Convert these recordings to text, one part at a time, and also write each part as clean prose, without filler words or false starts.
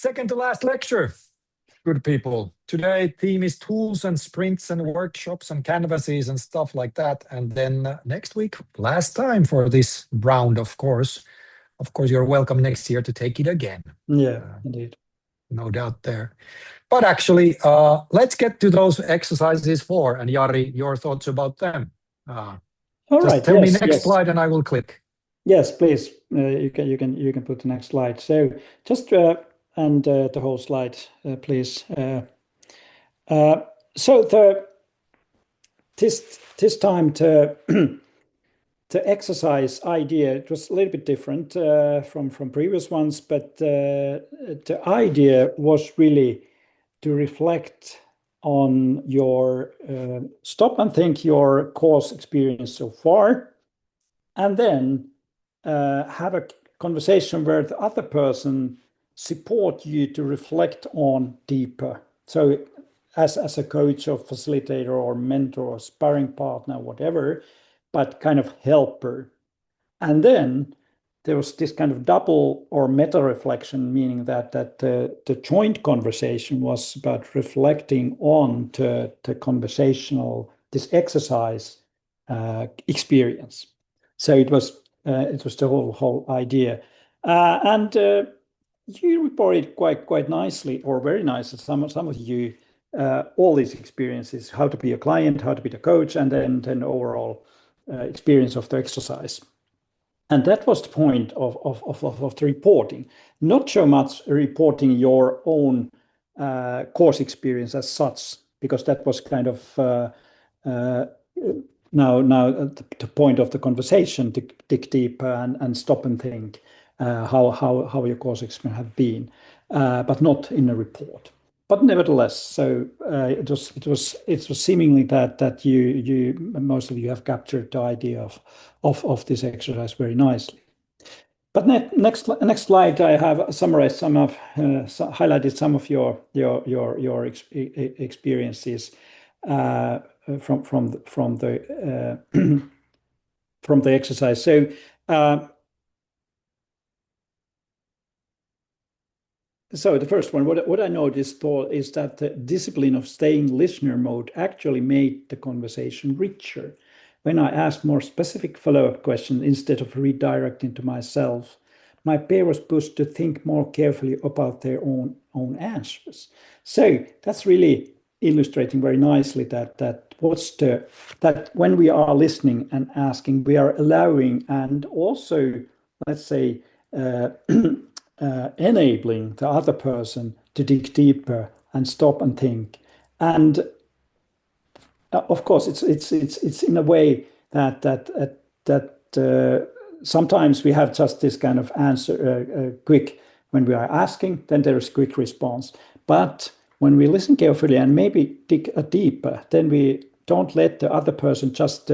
Second to last lecture, good people. Today theme is tools and sprints and workshops and canvases and stuff like that. And then next week, last time for this round, of course. Of course, you're welcome next year to take it again. Yeah, indeed. No doubt there. But actually, let's get to those exercises 4. And Jari, your thoughts about them. All Just right. tell me yes, next yes. slide and I will click. Yes, please. You can put the next slide. So just and the whole slide, please. So this time to the exercise idea, it was a little bit different from previous ones, but the idea was really to reflect on your stop and think your course experience so far, and then have a conversation where the other person support you to reflect on deeper. So as a coach or facilitator or mentor or sparring partner, whatever, but kind of helper. And then there was this kind of double or meta reflection, meaning that the joint conversation was about reflecting on the conversational, this exercise experience. So it was the whole idea, and you reported quite nicely, or very nicely. Some of you all these experiences: how to be a client, how to be the coach, and then overall experience of the exercise. And that was the point of the reporting. Not so much reporting your own course experience as such, because that was kind of now the point of the conversation to dig deeper and stop and think how your course experience have been, but not in a report. But nevertheless, so it was seemingly that you most of you have captured the idea of this exercise very nicely. But next slide, I have summarized highlighted some of your experiences from the exercise. So the first one, what I noticed is that the discipline of staying listener mode actually made the conversation richer. When I asked more specific follow-up questions instead of redirecting to myself, my pair was pushed to think more carefully about their own answers. So that's really illustrating very nicely that when we are listening and asking, we are allowing and also, let's say, enabling the other person to dig deeper and stop and think. And of course, it's in a way that sometimes we have just this kind of answer quick when we are asking, then there is quick response. But when we listen carefully and maybe dig deeper, then we don't let the other person just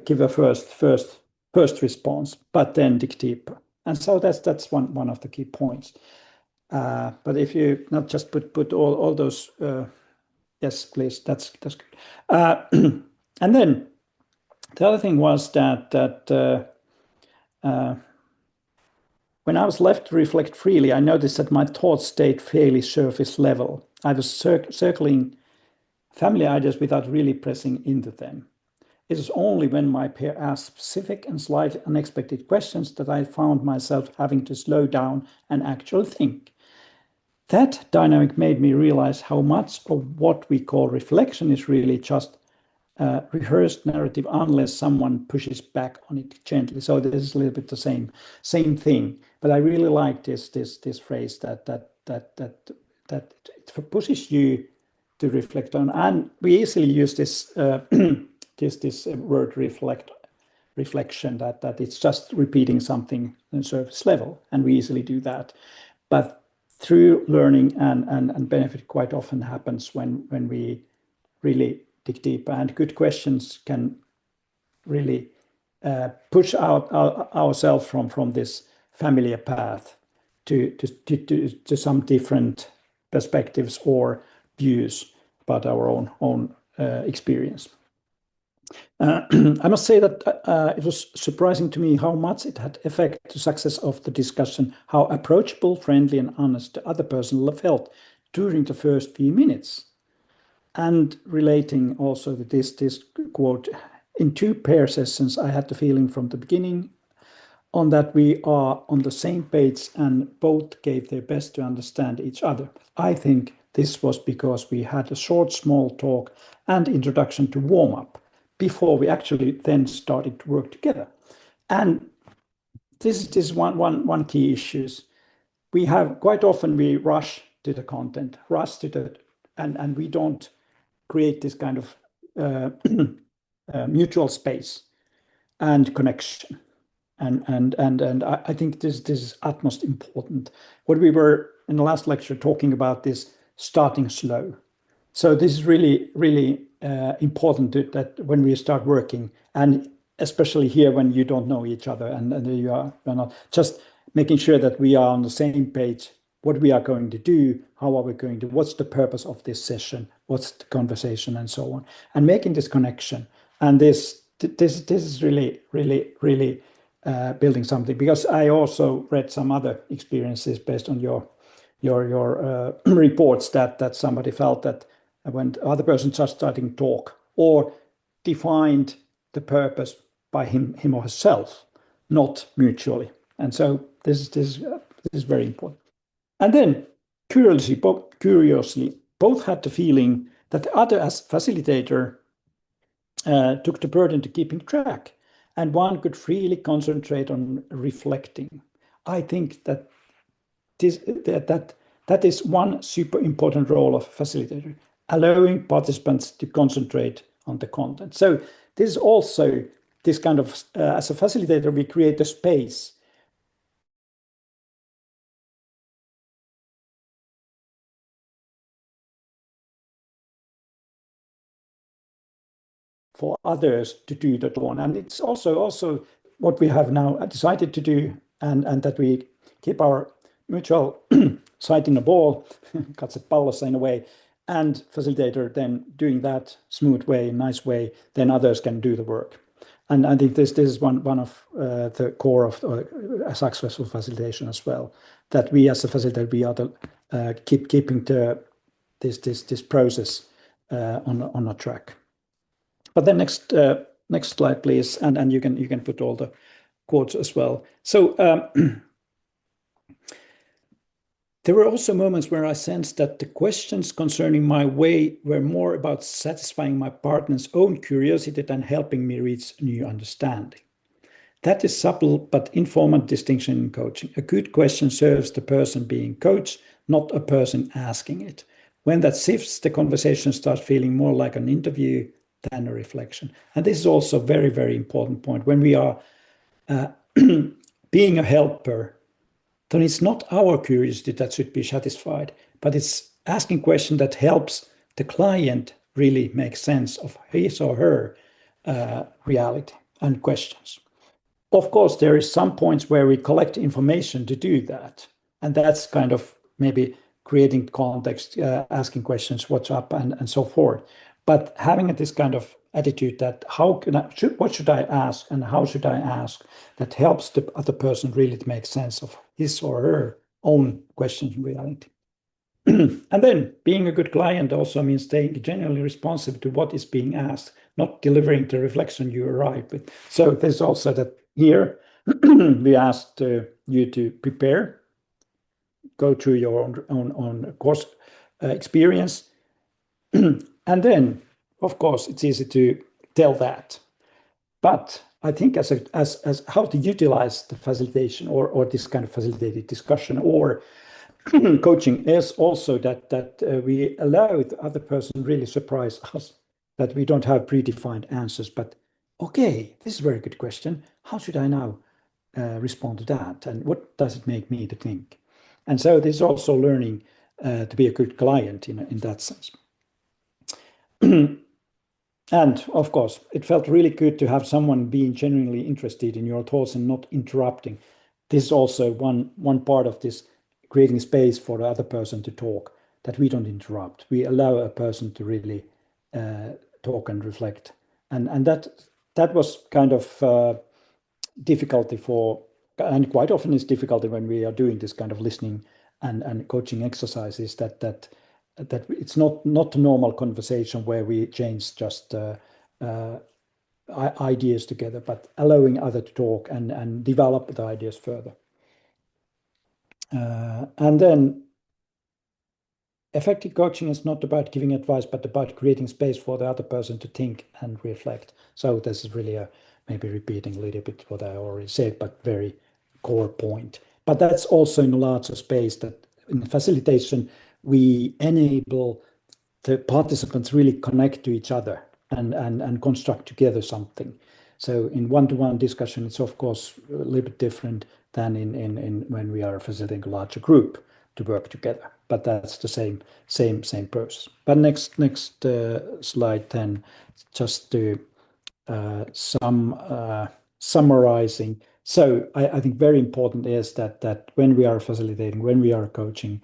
give a first response, but then dig deeper. And so that's one of the key points. But if you not just put all those, yes, please, that's good. And then the other thing was that when I was left to reflect freely, I noticed that my thoughts stayed fairly surface level. I was circling family ideas without really pressing into them. It was only when my pair asked specific and slightly unexpected questions that I found myself having to slow down and actually think. That dynamic made me realize how much of what we call reflection is really just rehearsed narrative unless someone pushes back on it gently. So this is a little bit the same thing. But I really like this phrase that it pushes you to reflect on, and we easily use this this word reflection that it's just repeating something on surface level, and we easily do that. But through learning and benefit quite often happens when we really dig deeper, and good questions can really push out ourselves from this familiar path to some different perspectives or views about our own experience. I must say that it was surprising to me how much it had effect to success of the discussion, how approachable, friendly, and honest the other person felt during the first few minutes. And relating also to this quote, in 2 pair sessions, I had the feeling from the beginning on that we are on the same page and both gave their best to understand each other. I think this was because we had a short, small talk and introduction to warm up before we actually then started to work together. And this is one key issues. We have quite often we rush to the content, rush to the, and we don't create this kind of mutual space and connection. And I think this is utmost important. What we were in the last lecture talking about this starting slow. So this is really important that when we start working, and especially here when you don't know each other and you are not just making sure that we are on the same page, what we are going to do, how are we going to, what's the purpose of this session, what's the conversation, and so on, and making this connection. And this is really building something, because I also read some other experiences based on your reports that somebody felt that when the other person just starting to talk or defined the purpose by him or herself, not mutually. And so this is very important. And then curiously, both had the feeling that the other as facilitator took the burden to keeping track, and one could freely concentrate on reflecting. I think that that is one super important role of facilitator, allowing participants to concentrate on the content. So this is also this kind of, as a facilitator, we create a space for others to do that one. And it's also what we have now decided to do, and that we keep our mutual sight in the ball, katsepallossa in a way, and facilitator then doing that smooth way, nice way, then others can do the work. And I think this is one of the core of a successful facilitation as well, that we as a facilitator, we are the, keeping this process on a track. But then next slide, please, and you can put all the quotes as well. So there were also moments where I sensed that the questions concerning my way were more about satisfying my partner's own curiosity than helping me reach new understanding. That is subtle but informative distinction in coaching. A good question serves the person being coached, not a person asking it. When that shifts, the conversation starts feeling more like an interview than a reflection. And this is also a very important point. When we are being a helper, then it's not our curiosity that should be satisfied, but it's asking questions that helps the client really make sense of his or her reality and questions. Of course, there is some points where we collect information to do that, and that's kind of maybe creating context, asking questions, what's up, and so forth. But having this kind of attitude that what should I ask and how should I ask, that helps the other person really to make sense of his or her own questions in reality. And then being a good client also means staying genuinely responsive to what is being asked, not delivering the reflection you arrive with. So there's also that here we asked you to prepare, go through your own course experience, and then, of course, it's easy to tell that. But I think as how to utilize the facilitation or this kind of facilitated discussion or coaching is also that we allow the other person really surprise us, that we don't have predefined answers, but okay, this is a very good question. How should I now respond to that? And what does it make me to think? And so this is also learning to be a good client in that sense. And of course, it felt really good to have someone being genuinely interested in your thoughts and not interrupting. This is also one part of this, creating space for the other person to talk, that we don't interrupt. We allow a person to really talk and reflect And that was kind of difficulty and quite often is difficulty when we are doing this kind of listening and coaching exercises, that it's not a normal conversation where we change just ideas together, but allowing other to talk and develop the ideas further. And then effective coaching is not about giving advice, but about creating space for the other person to think and reflect. So this is really maybe repeating a little bit what I already said, but very core point. But that's also in a larger space, that in facilitation, we enable the participants really connect to each other and construct together something. So in one-to-one discussion, it's of course a little bit different than in when we are facilitating a larger group to work together. But that's the same process. But next slide 10, just to summarizing. So I think very important is that when we are facilitating, when we are coaching,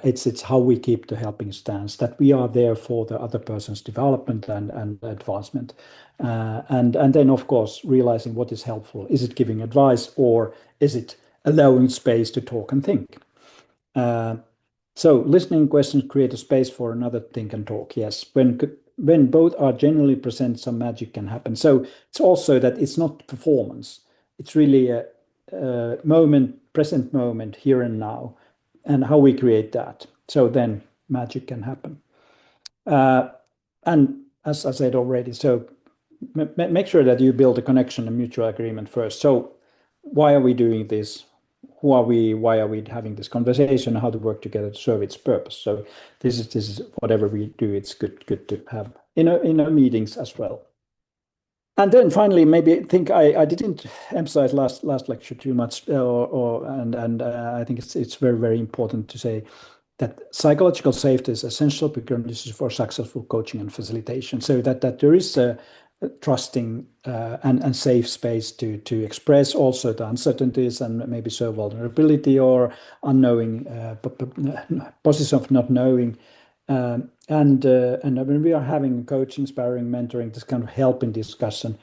it's how we keep the helping stance, that we are there for the other person's development and advancement. And then, of course, realizing what is helpful. Is it giving advice, or is it allowing space to talk and think? So listening questions create a space for another think and talk. Yes, when both are genuinely present, some magic can happen. So it's also that it's not performance. It's really a present moment, here and now, and how we create that. So then magic can happen. And as I said already, so make sure that you build a connection and mutual agreement first. So why are we doing this? Who are we? Why are we having this conversation? How to work together to serve its purpose? So this is whatever we do. It's good to have in our meetings as well. And then finally, maybe I didn't emphasize last lecture too much, and I think it's very important to say that psychological safety is essential precondition for successful coaching and facilitation. So that there is a trusting and safe space to express also the uncertainties and maybe show vulnerability or unknowing position of not knowing. And when we are having coaching, sparring, mentoring, this kind of helping discussion,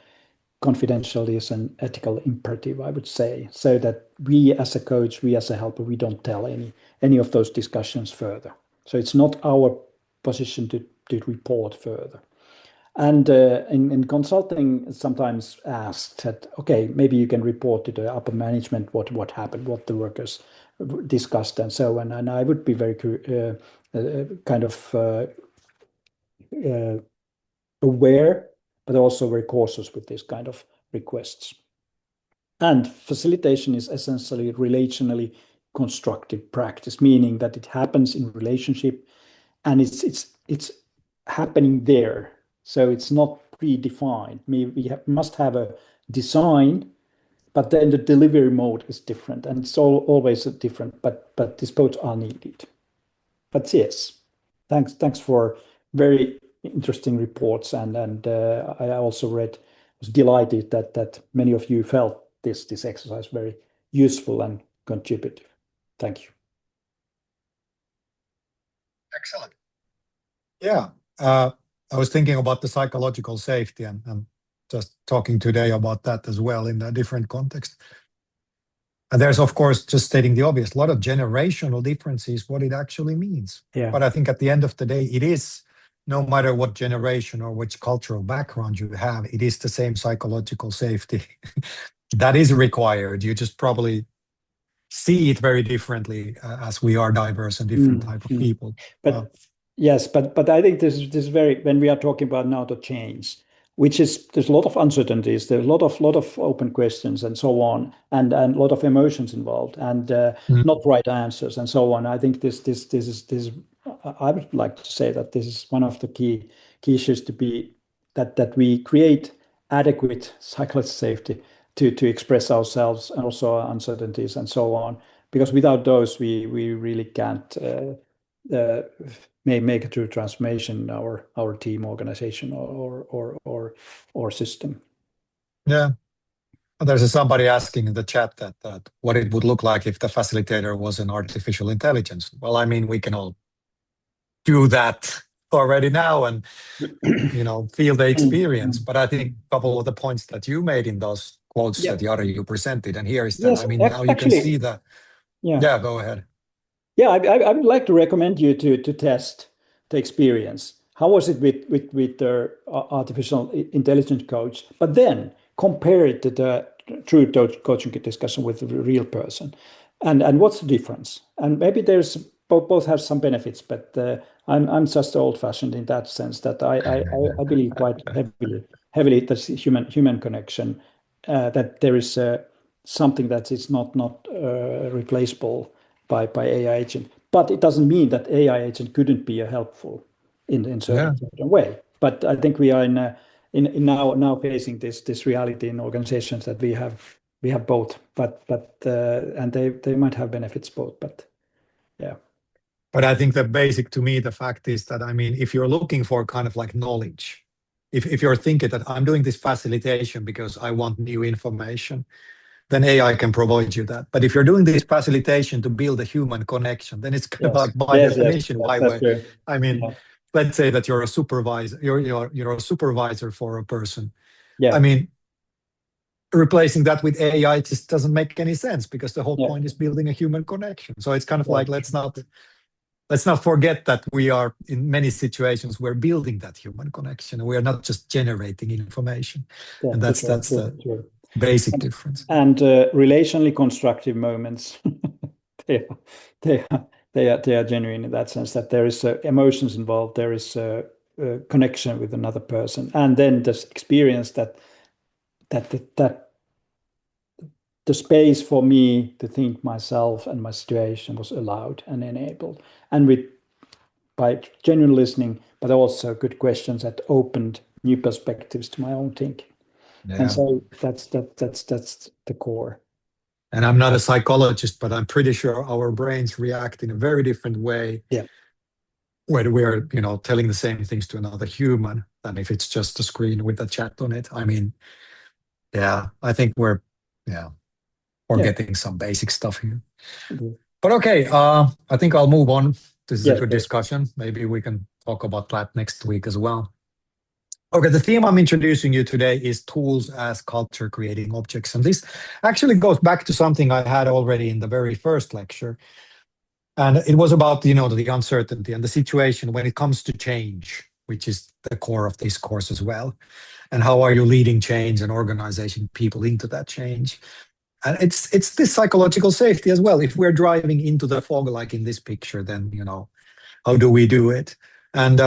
confidentiality is an ethical imperative, I would say, so that we as a coach, we as a helper, we don't tell any of those discussions further. So it's not our position to report further. And in consulting, sometimes asked that, okay, maybe you can report to the upper management what happened, what the workers discussed, and so on. And I would be very kind of aware, but also very cautious with this kind of requests. And facilitation is essentially relationally constructive practice, meaning that it happens in relationship, and it's happening there. So it's not predefined. We must have a design, but then the delivery mode is different, and it's always different. But these both are needed. But yes, thanks for very interesting reports, and I also was delighted that many of you felt this exercise very useful and contributive. Thank you. Excellent. Yeah, I was thinking about the psychological safety and just talking today about that as well in a different context. And there's, of course, just stating the obvious, a lot of generational differences, what it actually means. Yeah. But I think at the end of the day, it is, no matter what generation or which cultural background you have, it is the same psychological safety that is required. You just probably see it very differently as we are diverse and different type of people. But yes, but I think this is very, when we are talking about now the change, there's a lot of uncertainties, there's a lot of open questions and so on, and a lot of emotions involved, and not right answers and so on. I think this is I would like to say that this is one of the key issues, to be that we create adequate psychological safety to express ourselves and also our uncertainties and so on, because without those we really can't make a true transformation in our team, organization, or system. Yeah. There's somebody asking in the chat that what it would look like if the facilitator was an artificial intelligence. Well, I mean, we can all do that already now and feel the experience. But I think a couple of the points that you made in those quotes that Jari you presented, and here is that Yes, now you can see that. Yeah, go ahead. Yeah, I would like to recommend you to test the experience. How was it with the artificial intelligence coach? But then compare it to the true coaching discussion with a real person, and what's the difference? And maybe there's both have some benefits, but I'm just old-fashioned in that sense that I believe quite heavily that human connection, that there is something that is not replaceable by AI agent. But it doesn't mean that AI agent couldn't be helpful in certain way. But I think we are in now facing this reality in organizations that we have both, but and they might have benefits both, but yeah. But I think the basic to me, the fact is that, if you're looking for kind of like knowledge, if you're thinking that I'm doing this facilitation because I want new information, then AI can provide you that. But if you're doing this facilitation to build a human connection, then it's kind of like by definition why we're, let's say that you're a supervisor, you're a supervisor for a person. Replacing that with AI just doesn't make any sense because the whole point is building a human connection. So it's kind of like let's not forget that we are in many situations we're building that human connection and we are not just generating information. And that's the basic difference. And relationally constructive moments, they are genuine in that sense that there is emotions involved, there is a connection with another person, and then this experience that the space for me to think myself and my situation was allowed and enabled, and by genuine listening, but also good questions that opened new perspectives to my own thinking. And so that's the core. And I'm not a psychologist, but I'm pretty sure our brains react in a very different way when we're, telling the same things to another human than if it's just a screen with a chat on it. I think we're getting some basic stuff here. But okay, I think I'll move on. This is a good discussion. Maybe we can talk about that next week as well. Okay, the theme I'm introducing you today is tools as culture creating objects. And this actually goes back to something I had already in the very first lecture. And it was about, the uncertainty and the situation when it comes to change, which is the core of this course as well. And how are you leading change and organizing people into that change? And it's this psychological safety as well. If we're driving into the fog, like in this picture, then, how do we do it? And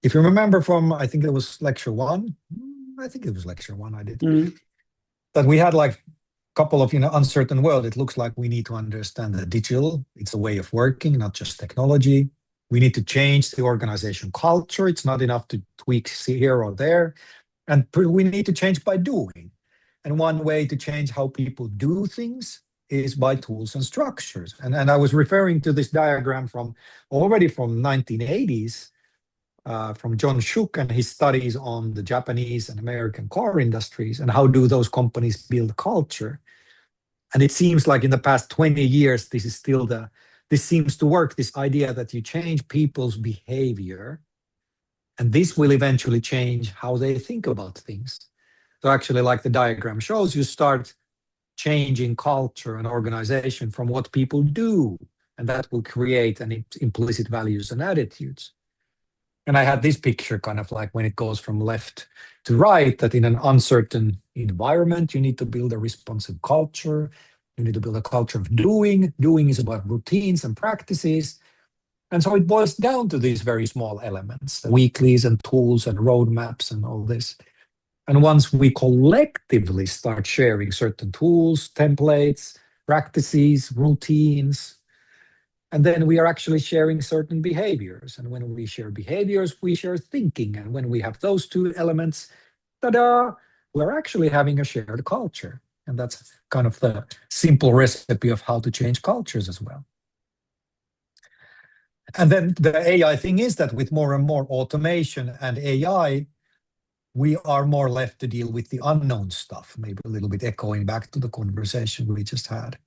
if you remember from, I think it was lecture one, I did, that we had like a couple of, uncertain world. It looks like we need to understand the digital. It's a way of working, not just technology. We need to change the organization culture. It's not enough to tweak here or there. And we need to change by doing. And one way to change how people do things is by tools and structures. And I was referring to this diagram from 1980s, from John Shook and his studies on the Japanese and American car industries and how do those companies build culture. And it seems like in the past 20 years, this seems to work, this idea that you change people's behavior and this will eventually change how they think about things. So actually, like the diagram shows, you start changing culture and organization from what people do, and that will create an implicit values and attitudes. And I had this picture kind of like when it goes from left to right, that in an uncertain environment, you need to build a responsive culture. You need to build a culture of doing. Doing is about routines and practices. And so it boils down to these very small elements, weeklies and tools and roadmaps and all this. And once we collectively start sharing certain tools, templates, practices, routines, and then we are actually sharing certain behaviors. And when we share behaviors, we share thinking. And when we have those two elements, ta-da, we're actually having a shared culture. And that's kind of the simple recipe of how to change cultures as well. And then the AI thing is that with more and more automation and AI, we are more left to deal with the unknown stuff, maybe a little bit echoing back to the conversation we just had.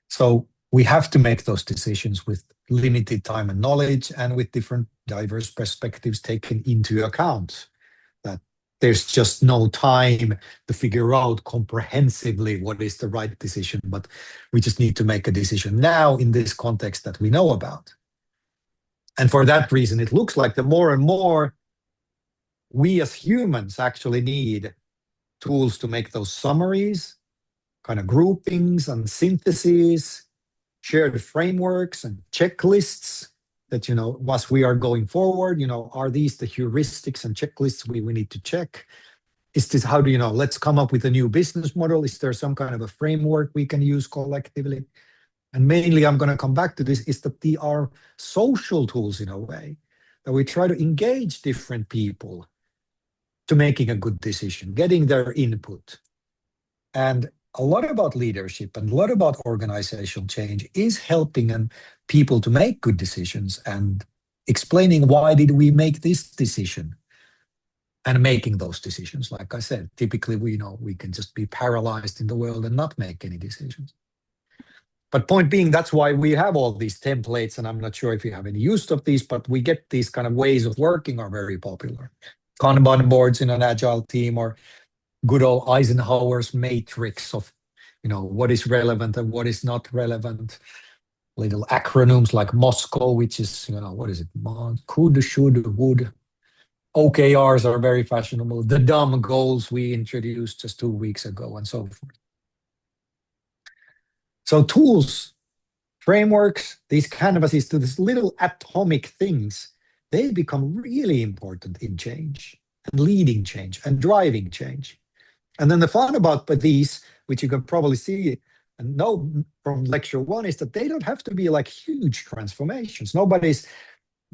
So we have to make those decisions with limited time and knowledge and with different diverse perspectives taken into account. That there's just no time to figure out comprehensively what is the right decision, but we just need to make a decision now in this context that we know about. And for that reason, it looks like the more and more we as humans actually need tools to make those summaries, kind of groupings and syntheses, shared frameworks and checklists that, once we are going forward, are these the heuristics and checklists we need to check? Is this how do let's come up with a new business model? Is there some kind of a framework we can use collectively? And mainly I'm going to come back to this, is that they are social tools in a way, that we try to engage different people to making a good decision, getting their input. And a lot about leadership and a lot about organizational change is helping people to make good decisions and explaining why did we make this decision and making those decisions. Like I said, typically we can just be paralyzed in the world and not make any decisions. But point being, that's why we have all these templates, and I'm not sure if you have any use of these, but we get these kind of ways of working are very popular. Kanban boards in an agile team, or good old Eisenhower's matrix of, what is relevant and what is not relevant. Little acronyms like Moscow, which is, what is it? Could, should, would. OKRs are very fashionable. The dumb goals we introduced just 2 weeks ago and so forth. So tools, frameworks, these canvases to these little atomic things, they become really important in change and leading change and driving change. And then the fun about these, which you can probably see and know from lecture 1, is that they don't have to be like huge transformations.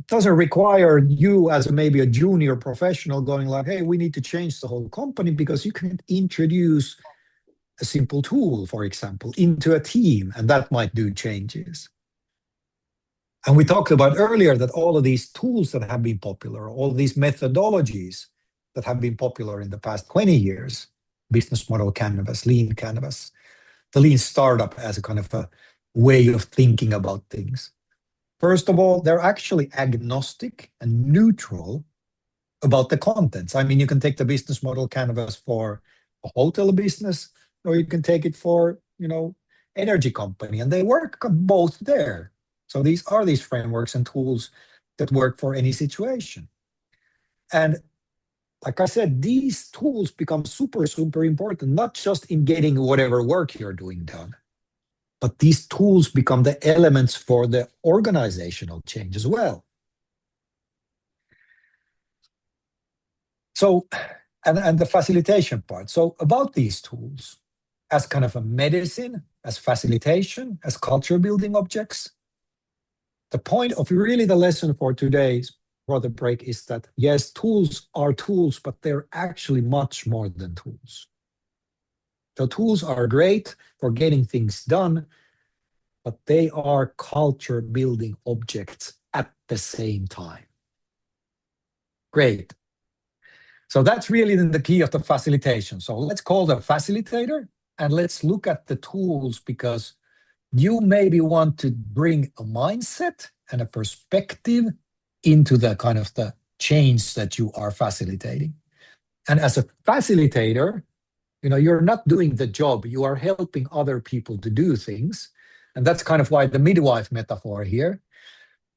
Doesn't require you as maybe a junior professional going like, hey, we need to change the whole company, because you can introduce a simple tool, for example, into a team, and that might do changes. And we talked about earlier that all of these tools that have been popular, all these methodologies that have been popular in the past 20 years, business model canvas, lean canvas, the lean startup as a kind of a way of thinking about things. First of all, they're actually agnostic and neutral about the contents. I mean, you can take the business model canvas for a hotel business, or you can take it for, energy company, and they work both there. So these are these frameworks and tools that work for any situation. And like I said, these tools become super, super important, not just in getting whatever work you're doing done, but these tools become the elements for the organizational change as well. So, and the facilitation part. So about these tools, as kind of a medicine, as facilitation, as culture building objects, the point of really the lesson for today's brother break is that, yes, tools are tools, but they're actually much more than tools. So tools are great for getting things done, but they are culture building objects at the same time. Great. So that's really the key of the facilitation. So let's call the facilitator and let's look at the tools, because you maybe want to bring a mindset and a perspective into the kind of the change that you are facilitating. And as a facilitator, you're not doing the job, you are helping other people to do things. And that's kind of why the midwife metaphor here,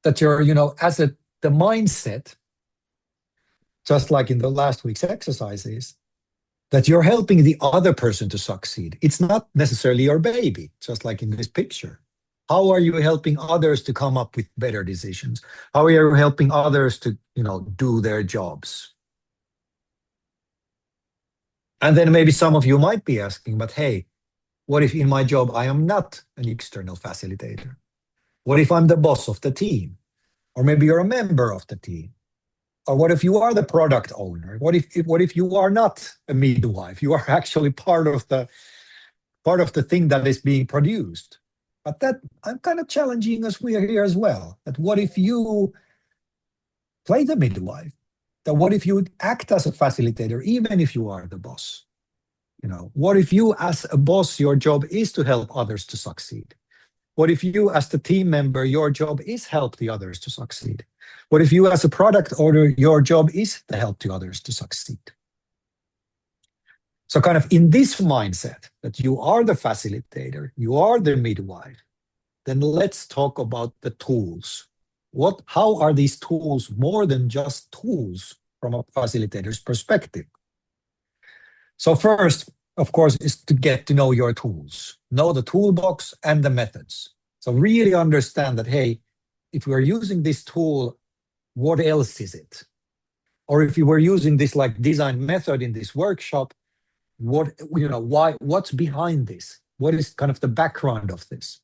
that you're, the mindset, just like in the last week's exercises, that you're helping the other person to succeed. It's not necessarily your baby, just like in this picture. How are you helping others to come up with better decisions? How are you helping others to, do their jobs? And then maybe some of you might be asking, but hey, what if in my job I am not an external facilitator? What if I'm the boss of the team? Or maybe you're a member of the team? Or what if you are the product owner? What if you are not a midwife? You are actually part of the thing that is being produced. But that I'm kind of challenging us we are here as well. That what if you play the midwife? That what if you act as a facilitator, even if you are the boss? What if you as a boss, your job is to help others to succeed? What if you, as the team member, your job is help the others to succeed? What if you, as a product owner, your job is to help the others to succeed? So kind of in this mindset that you are the facilitator, you are the midwife, then let's talk about the tools. How are these tools more than just tools from a facilitator's perspective? So first, of course, is to get to know your tools, know the toolbox and the methods. So really understand that, hey, if we're using this tool, what else is it? Or if you were using this like design method in this workshop, what's behind this? What is kind of the background of this?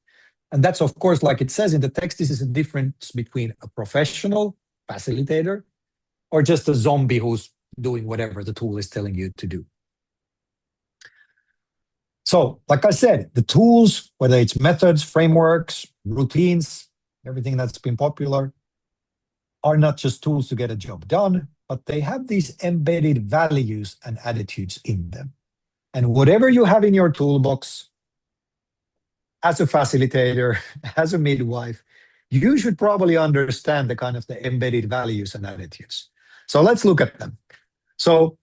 And that's, of course, like it says in the text, this is a difference between a professional facilitator or just a zombie who's doing whatever the tool is telling you to do. So, like I said, the tools, whether it's methods, frameworks, routines, everything that's been popular, are not just tools to get a job done, but they have these embedded values and attitudes in them. And whatever you have in your toolbox, as a facilitator, as a midwife, you should probably understand the kind of the embedded values and attitudes. So let's look at them. So,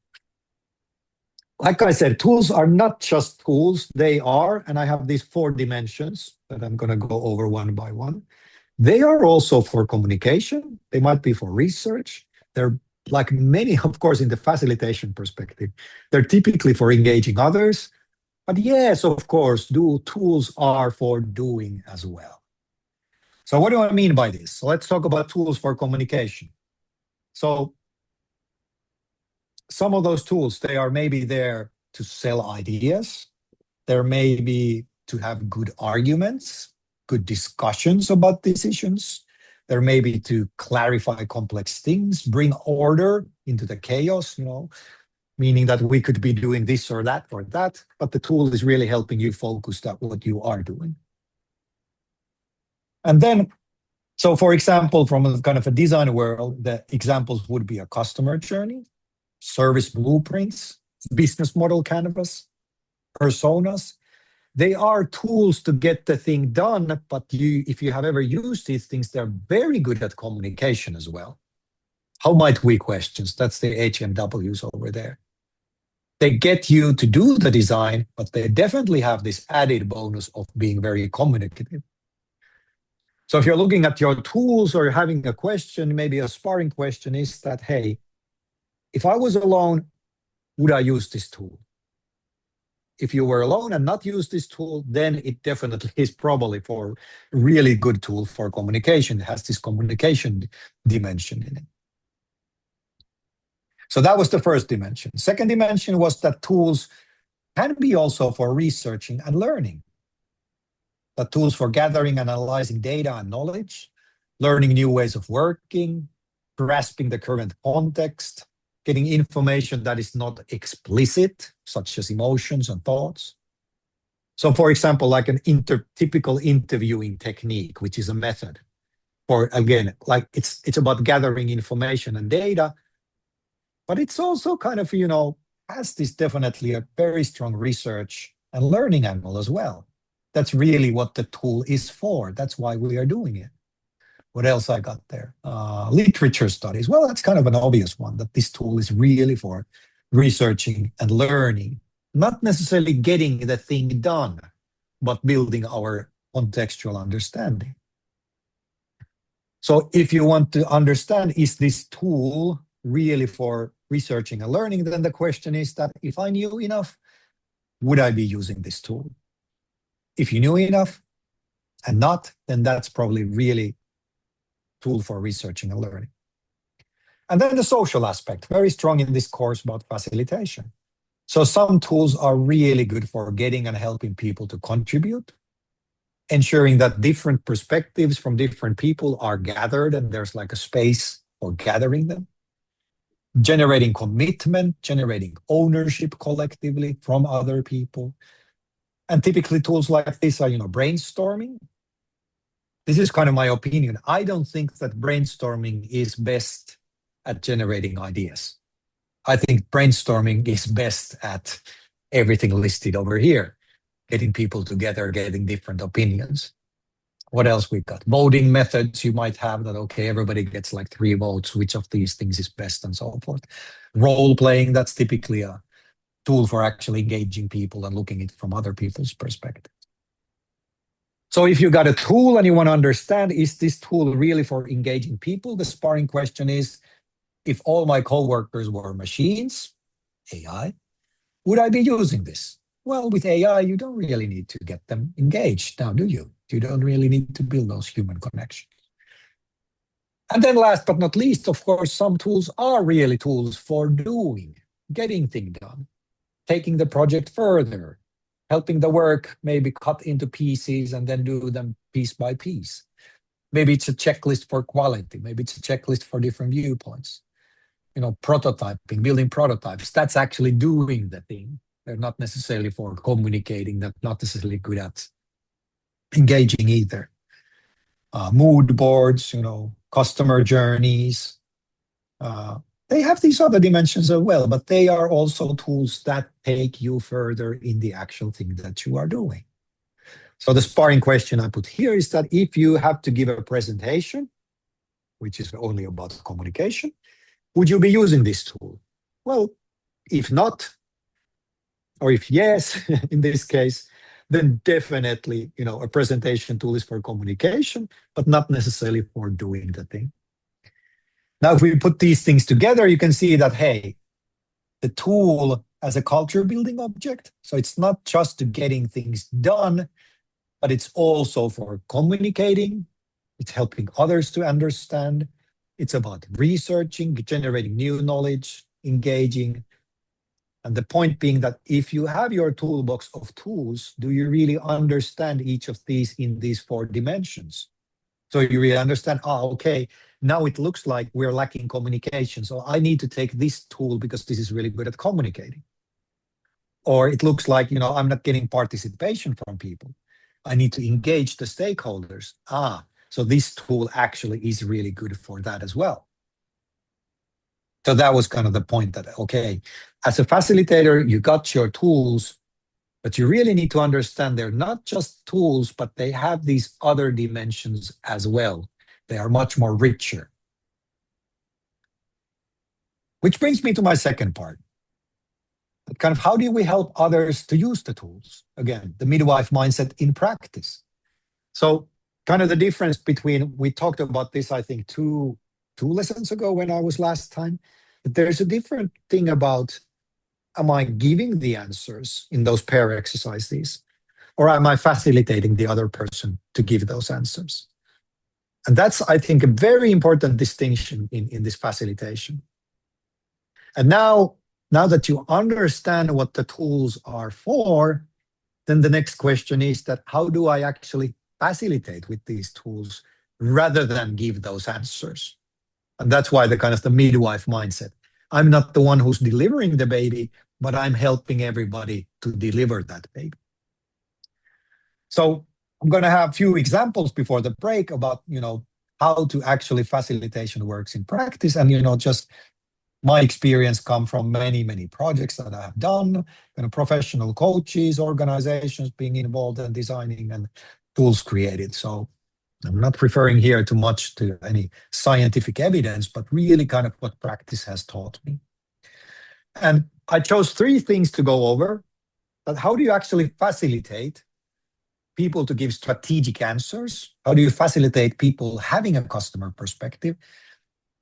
like I said, tools are not just tools, they are, and I have these 4 dimensions that I'm going to go over one by one. They are also for communication, they might be for research, they're like many, of course, in the facilitation perspective, they're typically for engaging others. But yes, of course, tools are for doing as well. So what do I mean by this? So let's talk about tools for communication. So some of those tools, they are maybe there to sell ideas. They're maybe to have good arguments, good discussions about decisions. They're maybe to clarify complex things, bring order into the chaos, meaning that we could be doing this or that, but the tool is really helping you focus on what you are doing. And then, so for example, from a kind of a design world, the examples would be a customer journey, service blueprints, business model canvas, personas. They are tools to get the thing done, but if you have ever used these things, they're very good at communication as well. How might we questions? That's the HMWs over there. They get you to do the design, but they definitely have this added bonus of being very communicative. So if you're looking at your tools or you're having a question, maybe a sparring question is that, hey, if I was alone, would I use this tool? If you were alone and not use this tool, then it definitely is probably for a really good tool for communication. It has this communication dimension in it. So that was the first dimension. Second dimension was that tools can be also for researching and learning. The tools for gathering and analyzing data and knowledge, learning new ways of working, grasping the current context, getting information that is not explicit, such as emotions and thoughts. So for example, like an typical interviewing technique, which is a method for, again, like it's about gathering information and data, but it's also kind of, has this definitely a very strong research and learning angle as well. That's really what the tool is for. That's why we are doing it. What else I got there? Literature studies. Well, that's kind of an obvious one, that this tool is really for researching and learning, not necessarily getting the thing done, but building our contextual understanding. So if you want to understand, is this tool really for researching and learning, then the question is that if I knew enough, would I be using this tool? If you knew enough and not, then that's probably really tool for researching and learning. And then the social aspect, very strong in this course about facilitation. So some tools are really good for getting and helping people to contribute, ensuring that different perspectives from different people are gathered and there's like a space for gathering them, generating commitment, generating ownership collectively from other people. And typically tools like this are, brainstorming. This is kind of my opinion. I don't think that brainstorming is best at generating ideas. I think brainstorming is best at everything listed over here, getting people together, getting different opinions. What else we got? Voting methods. You might have that, okay, everybody gets like 3 votes. Which of these things is best and so forth. Role playing, that's typically a tool for actually engaging people and looking at it from other people's perspective. So if you got a tool and you want to understand, is this tool really for engaging people? The sparring question is, if all my coworkers were machines, AI, would I be using this? Well, with AI, you don't really need to get them engaged now, do you? You don't really need to build those human connections. And then last but not least, of course, some tools are really tools for getting things done, taking the project further, helping the work maybe cut into pieces and then do them piece by piece. Maybe it's a checklist for quality. Maybe it's a checklist for different viewpoints. Prototyping, building prototypes, that's actually doing the thing. They're not necessarily for communicating, they're not necessarily good at engaging either. Mood boards, customer journeys. They have these other dimensions as well, but they are also tools that take you further in the actual thing that you are doing. So the sparring question I put here is that if you have to give a presentation, which is only about communication, would you be using this tool? Well, if not, or if yes, in this case, then definitely, a presentation tool is for communication, but not necessarily for doing the thing. Now, if we put these things together, you can see that, hey, the tool as a culture building object, so it's not just to getting things done, but it's also for communicating, it's helping others to understand, it's about researching, generating new knowledge, engaging. And the point being that if you have your toolbox of tools, do you really understand each of these in these 4 dimensions? So you really understand, okay, now it looks like we're lacking communication. So I need to take this tool because this is really good at communicating. Or it looks like, I'm not getting participation from people. I need to engage the stakeholders. So this tool actually is really good for that as well. So that was kind of the point that, okay, as a facilitator, you got your tools, but you really need to understand they're not just tools, but they have these other dimensions as well. They are much more richer. Which brings me to my second part. Kind of how do we help others to use the tools? Again, the midwife mindset in practice. So kind of the difference between, we talked about this, I think, two lessons ago when I was last time. But there's a different thing about, am I giving the answers in those pair exercises? Or am I facilitating the other person to give those answers? And that's, I think, a very important distinction in this facilitation. And now that you understand what the tools are for, then the next question is that how do I actually facilitate with these tools rather than give those answers? And that's why the midwife mindset. I'm not the one who's delivering the baby, but I'm helping everybody to deliver that baby. So I'm going to have a few examples before the break about, how to actually facilitation works in practice. And, just my experience come from many, many projects that I have done, professional coaches, organizations being involved in designing and tools created. So I'm not referring here too much to any scientific evidence, but really kind of what practice has taught me. And I chose 3 things to go over. But how do you actually facilitate people to give strategic answers? How do you facilitate people having a customer perspective?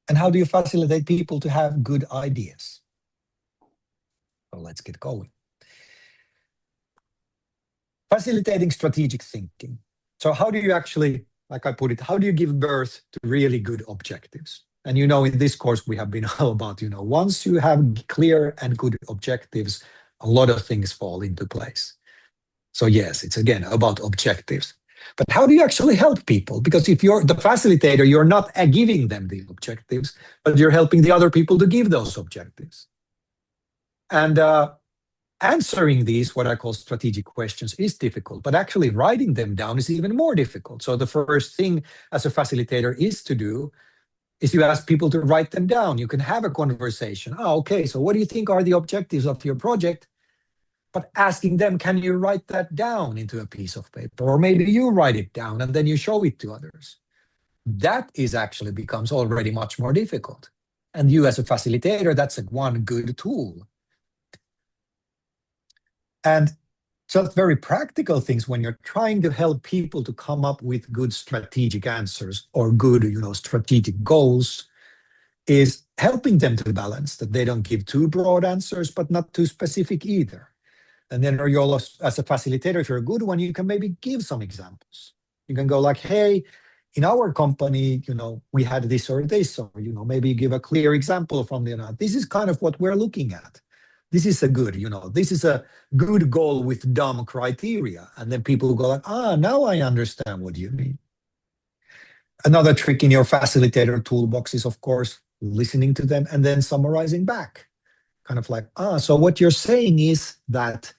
And how do you facilitate people to have good ideas? So let's get going. Facilitating strategic thinking. So how do you actually, like I put it, how do you give birth to really good objectives? And in this course, we have been all about, once you have clear and good objectives, a lot of things fall into place. So yes, it's again about objectives. But how do you actually help people? Because if you're the facilitator, you're not giving them the objectives, but you're helping the other people to give those objectives. And answering these, what I call strategic questions, is difficult, but actually writing them down is even more difficult. So the first thing as a facilitator is to do is you ask people to write them down. You can have a conversation. Okay, so what do you think are the objectives of your project? but asking them, can you write that down into a piece of paper? Or maybe you write it down and then you show it to others. That is actually becomes already much more difficult. And you as a facilitator, that's one good tool. And just very practical things when you're trying to help people to come up with good strategic answers or good, strategic goals, is helping them to balance that they don't give too broad answers, but not too specific either. And then you're as a facilitator, if you're a good one, you can maybe give some examples. You can go like, hey, in our company, we had this or this, or, maybe give a clear example from this is kind of what we're looking at. This is this is a good goal with dumb criteria. And then people go like, now I understand what you mean. Another trick in your facilitator toolbox is, of course, listening to them and then summarizing back. Kind of like, so what you're saying is that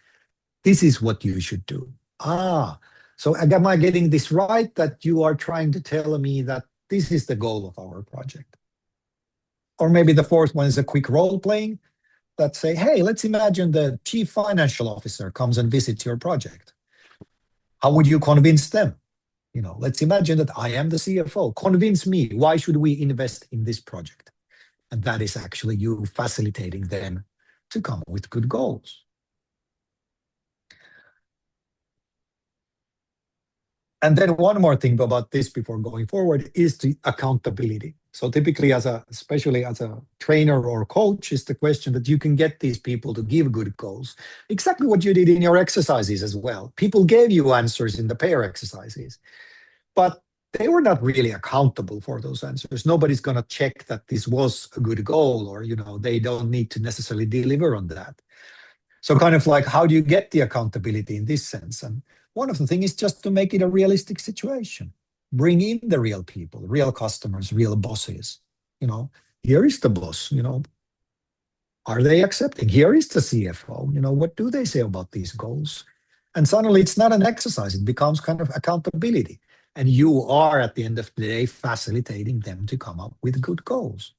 this is what you should do. So am I getting this right, that you are trying to tell me that this is the goal of our project? Or maybe the fourth one is a quick role playing that say, hey, let's imagine the chief financial officer comes and visits your project. How would you convince them? Let's imagine that I am the CFO. Convince me, why should we invest in this project? And that is actually you facilitating them to come up with good goals. And then one more thing about this before going forward is the accountability. So typically, especially as a trainer or coach, is the question that you can get these people to give good goals. Exactly what you did in your exercises as well. People gave you answers in the pair exercises, but they were not really accountable for those answers. Nobody's going to check that this was a good goal, or, they don't need to necessarily deliver on that. So kind of like, how do you get the accountability in this sense? And one of the things is just to make it a realistic situation. Bring in the real people, real customers, real bosses. Here is the boss, are they accepting? Here is the CFO, what do they say about these goals? And suddenly it's not an exercise, it becomes kind of accountability. And you are, at the end of the day, facilitating them to come up with good goals.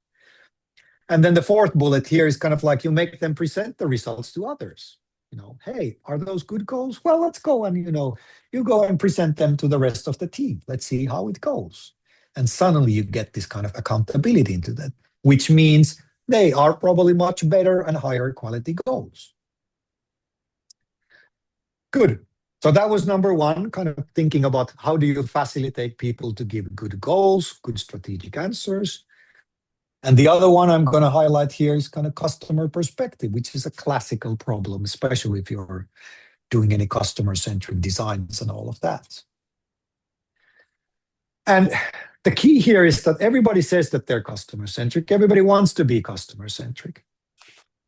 And then the fourth bullet here is kind of like you make them present the results to others. Hey, are those good goals? Well, let's go and, you go and present them to the rest of the team. Let's see how it goes. And suddenly you get this kind of accountability into that, which means they are probably much better and higher quality goals. Good. So that was number one, kind of thinking about how do you facilitate people to give good goals, good strategic answers. And the other one I'm going to highlight here is kind of customer perspective, which is a classical problem, especially if you're doing any customer-centric designs and all of that. And the key here is that everybody says that they're customer-centric. Everybody wants to be customer-centric.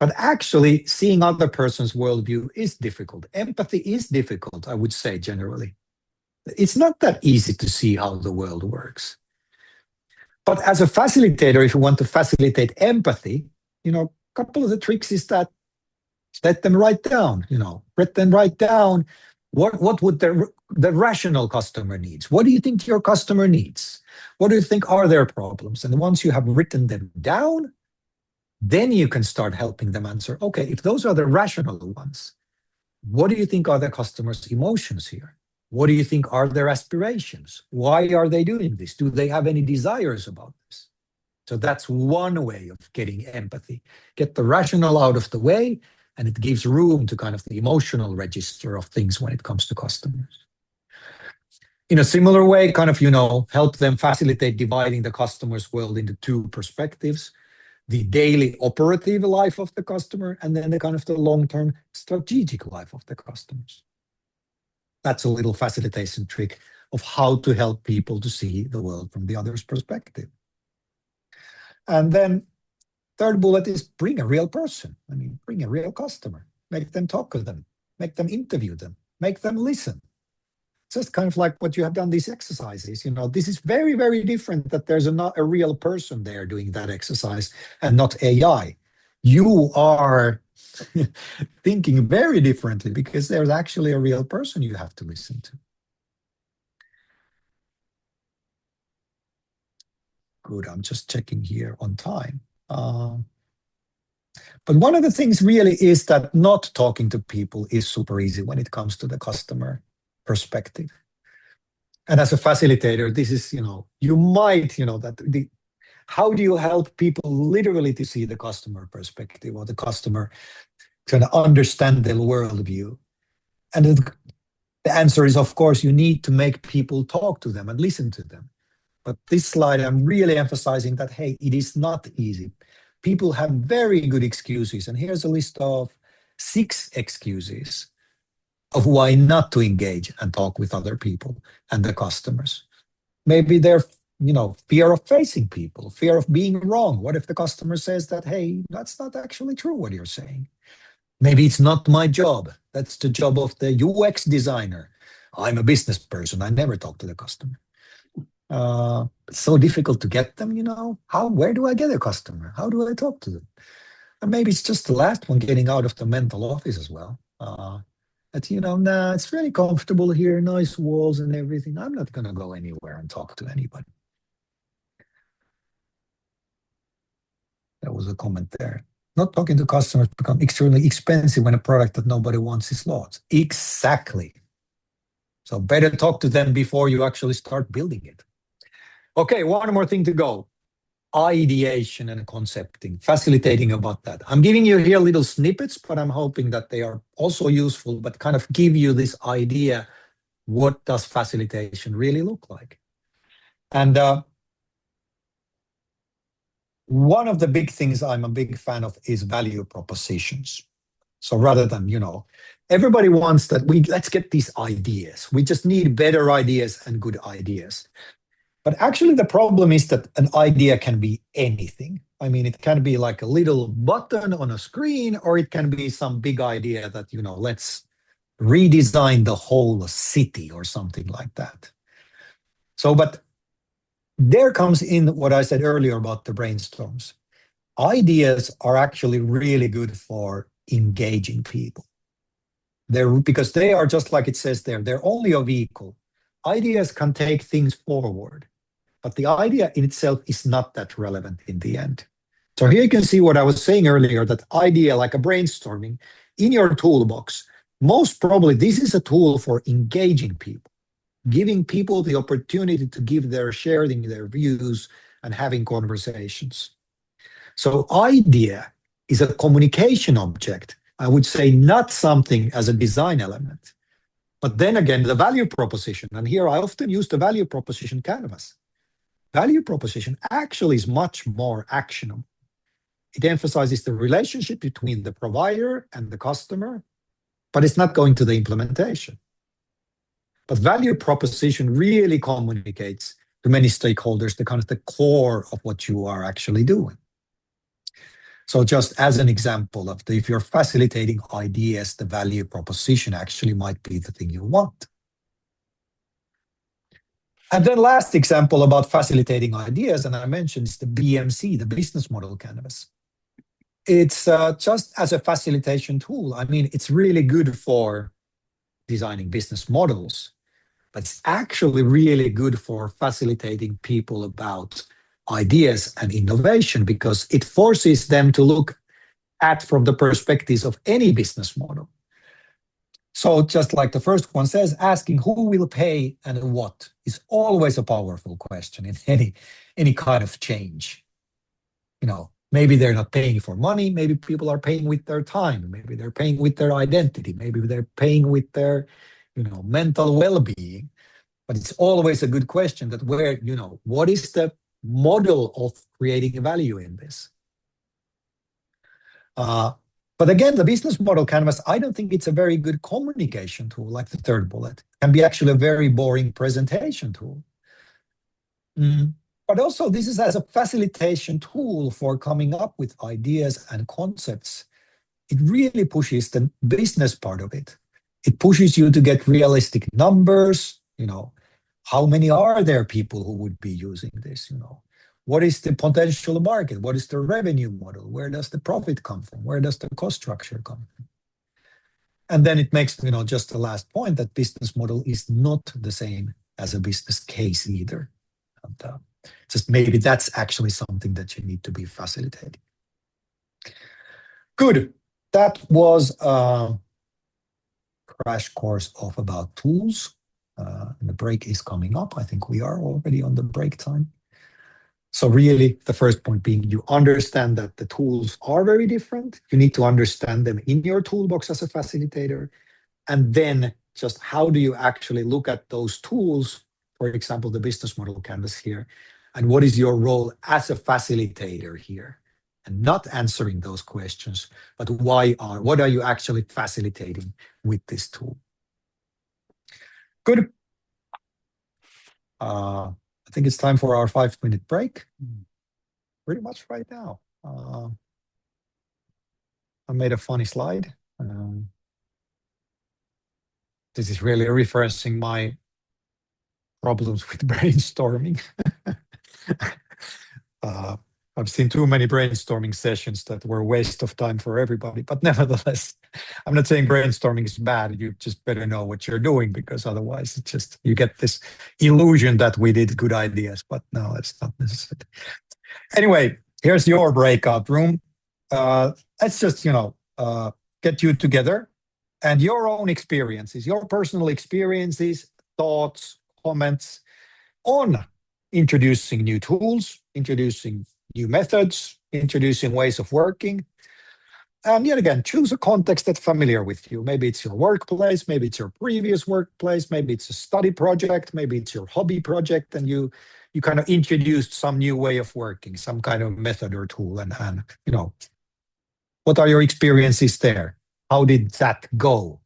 But actually, seeing other person's worldview is difficult. Empathy is difficult, I would say, generally. It's not that easy to see how the world works. But as a facilitator, if you want to facilitate empathy, a couple of the tricks is that let them write down, let them write down what would the rational customer needs. What do you think your customer needs? What do you think are their problems? And once you have written them down, then you can start helping them answer, okay, if those are the rational ones, what do you think are the customer's emotions here? What do you think are their aspirations? Why are they doing this? Do they have any desires about this? So that's one way of getting empathy. Get the rational out of the way, and it gives room to kind of the emotional register of things when it comes to customers. In a similar way, kind of, help them facilitate dividing the customer's world into two perspectives: the daily operative life of the customer, and then the kind of the long-term strategic life of the customers. That's a little facilitation trick of how to help people to see the world from the other's perspective. And then third bullet is bring a real person. Bring a real customer. Make them talk to them. Make them interview them. Make them listen. Just kind of like what you have done these exercises. This is very, very different that there's not a real person there doing that exercise and not AI. You are thinking very differently because there's actually a real person you have to listen to. Good, I'm just checking here on time. But one of the things really is that not talking to people is super easy when it comes to the customer perspective. And as a facilitator, this is, you might, how do you help people literally to see the customer perspective or the customer to understand their worldview? And the answer is, of course, you need to make people talk to them and listen to them. But this slide, I'm really emphasizing that, hey, it is not easy. People have very good excuses. And here's a list of 6 excuses of why not to engage and talk with other people and the customers. Maybe they're, fear of facing people, fear of being wrong. What if the customer says that, hey, that's not actually true what you're saying? Maybe it's not my job. That's the job of the UX designer. I'm a business person. I never talk to the customer. It's so difficult to get them, where do I get a customer? How do I talk to them? And maybe it's just the last one, getting out of the mental office as well. It's really comfortable here, nice walls and everything. I'm not going to go anywhere and talk to anybody. That was a comment there. Not talking to customers become extremely expensive when a product that nobody wants is launched. Exactly. So better talk to them before you actually start building it. Okay, one more thing to go. Ideation and concepting, facilitating about that. I'm giving you here little snippets, but I'm hoping that they are also useful, but kind of give you this idea, what does facilitation really look like? And one of the big things I'm a big fan of is value propositions. So rather than, everybody wants that let's get these ideas. We just need better ideas and good ideas. But actually the problem is that an idea can be anything. I mean, it can be like a little button on a screen, or it can be some big idea that, let's redesign the whole city or something like that. So, but there comes in what I said earlier about the brainstorms. Ideas are actually really good for engaging people. Because they are, just like it says there, they're only a vehicle. Ideas can take things forward, but the idea in itself is not that relevant in the end. So here you can see what I was saying earlier, that idea, like a brainstorming in your toolbox, most probably this is a tool for engaging people, giving people the opportunity to sharing their views and having conversations. So idea is a communication object. I would say not something as a design element. But then again, the value proposition, and here I often use the value proposition canvas. Value proposition actually is much more actionable. It emphasizes the relationship between the provider and the customer, but it's not going to the implementation. But value proposition really communicates to many stakeholders the kind of the core of what you are actually doing. So just as an example of if you're facilitating ideas, the value proposition actually might be the thing you want. And then last example about facilitating ideas, and I mentioned, is the BMC, the business model canvas. It's just as a facilitation tool. I mean, it's really good for designing business models, but it's actually really good for facilitating people about ideas and innovation, because it forces them to look at from the perspectives of any business model. So just like the first one says, asking who will pay and what is always a powerful question in any kind of change. Maybe they're not paying for money, maybe people are paying with their time, maybe they're paying with their identity, maybe they're paying with their mental well-being. But it's always a good question that what is the model of creating value in this? But again, the business model canvas, I don't think it's a very good communication tool, like the third bullet. It can be actually a very boring presentation tool. But also, this is as a facilitation tool for coming up with ideas and concepts. It really pushes the business part of it. It pushes you to get realistic numbers. How many are there people who would be using this? What is the potential market? What is the revenue model? Where does the profit come from? Where does the cost structure come from? And then it makes, just the last point, that business model is not the same as a business case either. And, just maybe that's actually something that you need to be facilitating. Good. That was a crash course of about tools. And the break is coming up. I think we are already on the break time. So really, the first point being you understand that the tools are very different. You need to understand them in your toolbox as a facilitator. And then just how do you actually look at those tools, for example, the business model canvas here, and what is your role as a facilitator here? And not answering those questions, but what are you actually facilitating with this tool? Good. I think it's time for our 5-minute break. Pretty much right now. I made a funny slide. This is really referencing my problems with brainstorming. I've seen too many brainstorming sessions that were a waste of time for everybody. But nevertheless, I'm not saying brainstorming is bad. You just better know what you're doing, because otherwise it's just you get this illusion that we did good ideas. But no, it's not necessary. Anyway, here's your breakout room. Let's just get you together and your own experiences, your personal experiences, thoughts, comments on introducing new tools, introducing new methods, introducing ways of working. And yet again, choose a context that's familiar with you. Maybe it's your workplace, maybe it's your previous workplace, maybe it's a study project, maybe it's your hobby project, and you kind of introduced some new way of working, some kind of method or tool, and what are your experiences there? How did that go?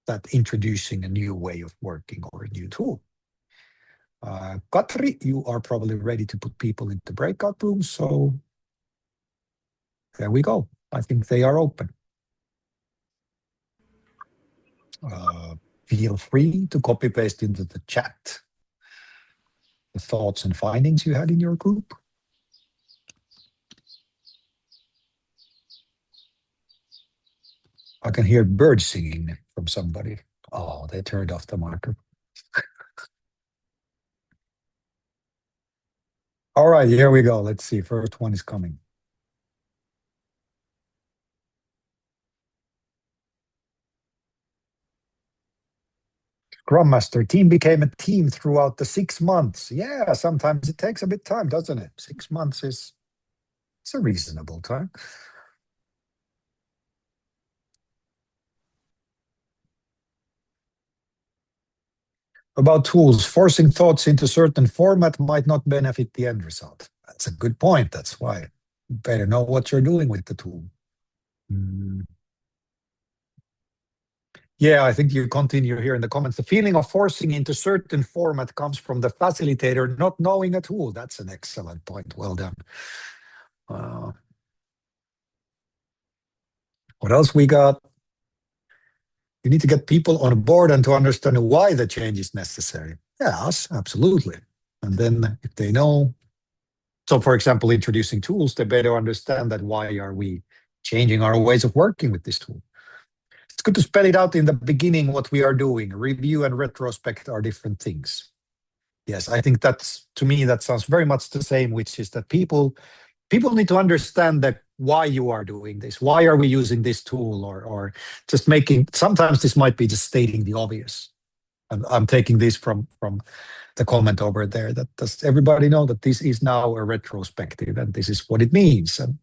That introducing a new way of working or a new tool. Katri, you are probably ready to put people into breakout rooms, so there we go. I think they are open. Feel free to copy paste into the chat the thoughts and findings you had in your group. I can hear birds singing from somebody. Oh, they turned off the microphone. All right, here we go. Let's see. First one is coming. Scrum Master team became a team throughout the 6 months. Yeah, sometimes it takes a bit time, doesn't it? 6 months it's a reasonable time. About tools, forcing thoughts into certain format might not benefit the end result. That's a good point. That's why you better know what you're doing with the tool. Yeah, I think you continue here in the comments. The feeling of forcing into certain format comes from the facilitator not knowing a tool. That's an excellent point. Well done. What else we got? You need to get people on board and to understand why the change is necessary. Yes, absolutely. And then if they know, so for example, introducing tools, they better understand that why are we changing our ways of working with this tool. It's good to spell it out in the beginning what we are doing. Review and retrospect are different things. Yes, I think that's, to me, that sounds very much the same, which is that people need to understand that why you are doing this. Why are we using this tool? Or just making, sometimes this might be just stating the obvious. I'm taking this from the comment over there, that does everybody know that this is now a retrospective and this is what it means? And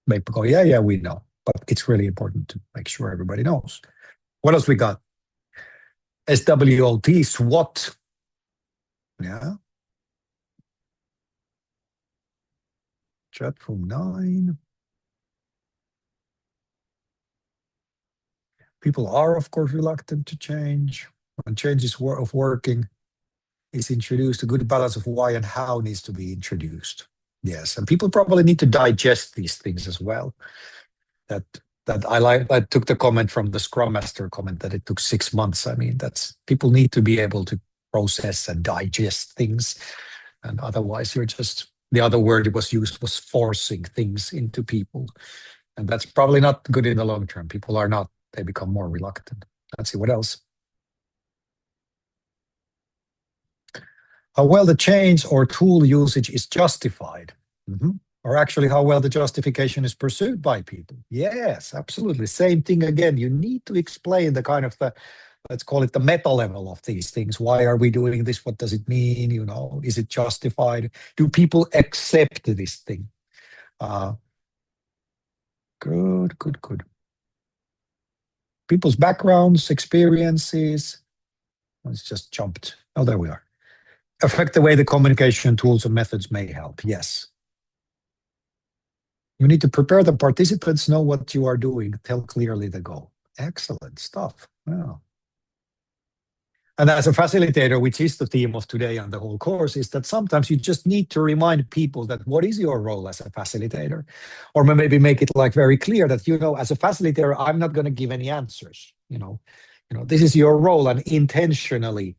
maybe go, yeah, we know. But it's really important to make sure everybody knows. What else we got? SWOT, SWOT. Yeah. Chat room 9. People are, of course, reluctant to change. When changes of working is introduced, a good balance of why and how needs to be introduced. Yes, and people probably need to digest these things as well. That I took the comment from the Scrum Master comment that it took 6 months. I mean, that's, people need to be able to process and digest things. And otherwise you're just, the other word it was used was forcing things into people. And that's probably not good in the long term. People are not, they become more reluctant. Let's see what else. How well the change or tool usage is justified. or actually how well the justification is pursued by people. Yes, absolutely. Same thing again. You need to explain the kind of the, let's call it the meta level of these things. Why are we doing this? What does it mean? Is it justified? Do people accept this thing? Good. People's backgrounds, experiences. It's just jumped. Oh, there we are. Affect the way the communication tools and methods may help. Yes. You need to prepare the participants, know what you are doing, tell clearly the goal. Excellent stuff. Wow. And as a facilitator, which is the theme of today and the whole course, is that sometimes you just need to remind people that what is your role as a facilitator? Or maybe make it like very clear that, as a facilitator, I'm not going to give any answers. This is your role, and intentionally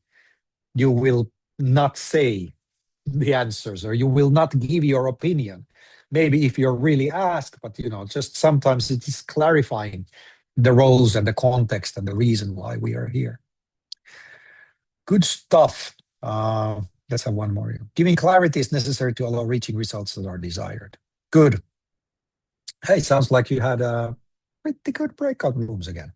you will not say the answers, or you will not give your opinion. Maybe if you're really asked, but just sometimes it is clarifying the roles and the context and the reason why we are here. Good stuff. Let's have one more. Giving clarity is necessary to allow reaching results that are desired. Good. Hey, sounds like you had a pretty good breakout rooms again.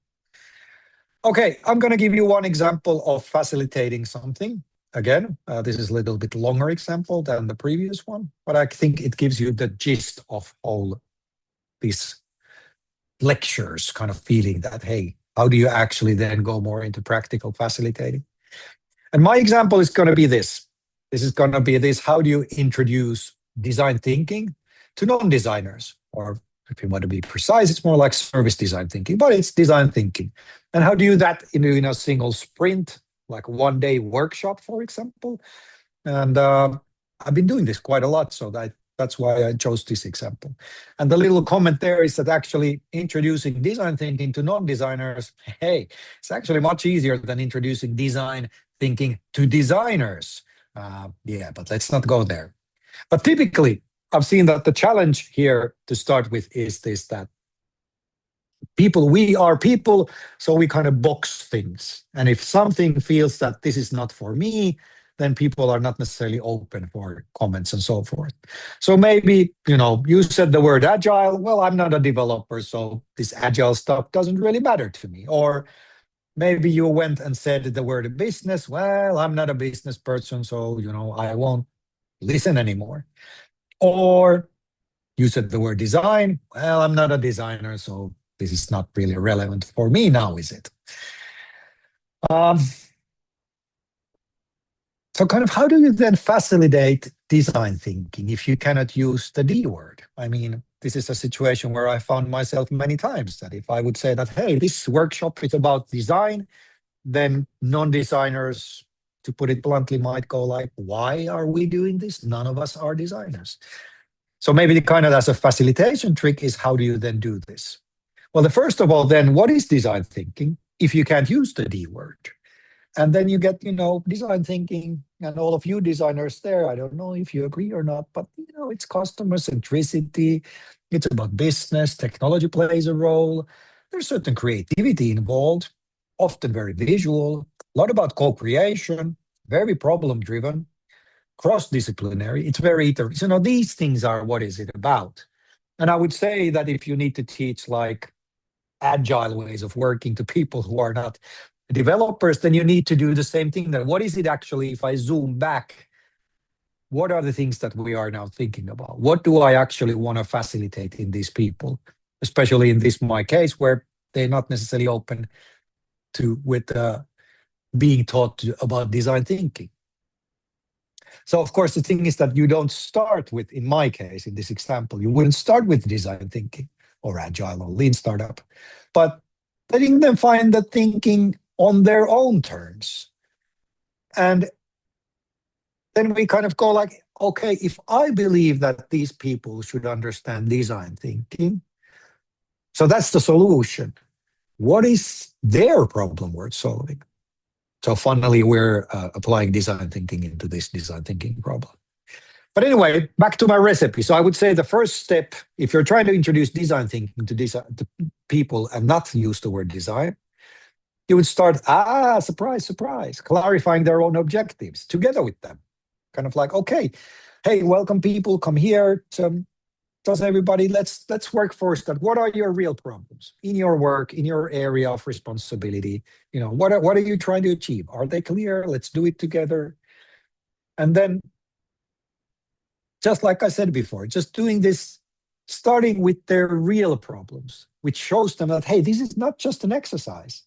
Okay, I'm going to give you one example of facilitating something. Again, this is a little bit longer example than the previous one, but I think it gives you the gist of all these lectures, kind of feeling that, hey, how do you actually then go more into practical facilitating? And my example is going to be this. This is going to be this: how do you introduce design thinking to non-designers? Or if you want to be precise, it's more like service design thinking, but it's design thinking. And how do you do that in a single sprint, like one-day workshop, for example? And I've been doing this quite a lot, so that's why I chose this example. And the little comment there is that actually introducing design thinking to non-designers, hey, it's actually much easier than introducing design thinking to designers. Yeah, but let's not go there. But typically, I've seen that the challenge here to start with is this, that we are people, so we kind of box things. And if something feels that this is not for me, then people are not necessarily open for comments and so forth. So maybe, you said the word agile. Well, I'm not a developer, so this agile stuff doesn't really matter to me. Or maybe you went and said the word business. Well, I'm not a business person, so, I won't listen anymore. Or you said the word design. Well, I'm not a designer, so this is not really relevant for me now, is it? So kind of how do you then facilitate design thinking if you cannot use the D word? I mean, this is a situation where I found myself many times that if I would say that, hey, this workshop is about design, then non-designers, to put it bluntly, might go like, why are we doing this? None of us are designers. So maybe the kind of as a facilitation trick is, how do you then do this? Well, the first of all, then, what is design thinking if you can't use the D word? And then you get, design thinking, and all of you designers there, I don't know if you agree or not, but, it's customer centricity. It's about business. Technology plays a role. There's certain creativity involved, often very visual, a lot about co-creation, very problem-driven, cross-disciplinary. It's very iterative. These things are what is it about. And I would say that if you need to teach like agile ways of working to people who are not developers, then you need to do the same thing. Then what is it actually, if I zoom back, what are the things that we are now thinking about? What do I actually want to facilitate in these people, especially in this my case where they're not necessarily open to being taught about design thinking. So of course the thing is that you don't start with, in my case, in this example, you wouldn't start with design thinking or agile or lean startup, but letting them find the thinking on their own terms. And then we kind of go like, okay, if I believe that these people should understand design thinking, so that's the solution. What is their problem worth solving? So finally, we're applying design thinking into this design thinking problem. But anyway, back to my recipe. So I would say the first step, if you're trying to introduce design thinking to people and not use the word design, you would start, surprise, surprise, clarifying their own objectives together with them. Kind of like, okay, hey, welcome people, come here. does everybody, let's work first at what are your real problems in your work, in your area of responsibility. What are you trying to achieve? Are they clear? Let's do it together. And then, just like I said before, just doing this, starting with their real problems, which shows them that, hey, this is not just an exercise.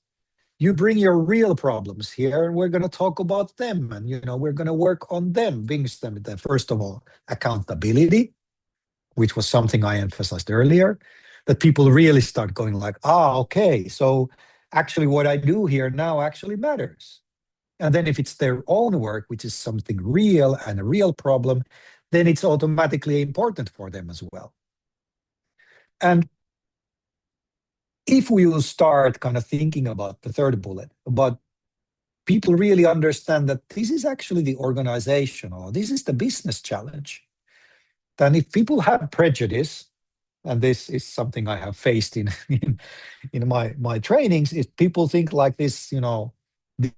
You bring your real problems here, and we're going to talk about them, and we're going to work on them. Brings them the, first of all, accountability, which was something I emphasized earlier, that people really start going like, okay, so actually what I do here now actually matters. And then if it's their own work, which is something real and a real problem, then it's automatically important for them as well. And if we will start kind of thinking about the third bullet, about people really understand that this is actually the organizational, this is the business challenge, then if people have prejudice, and this is something I have faced in my trainings, is people think like this,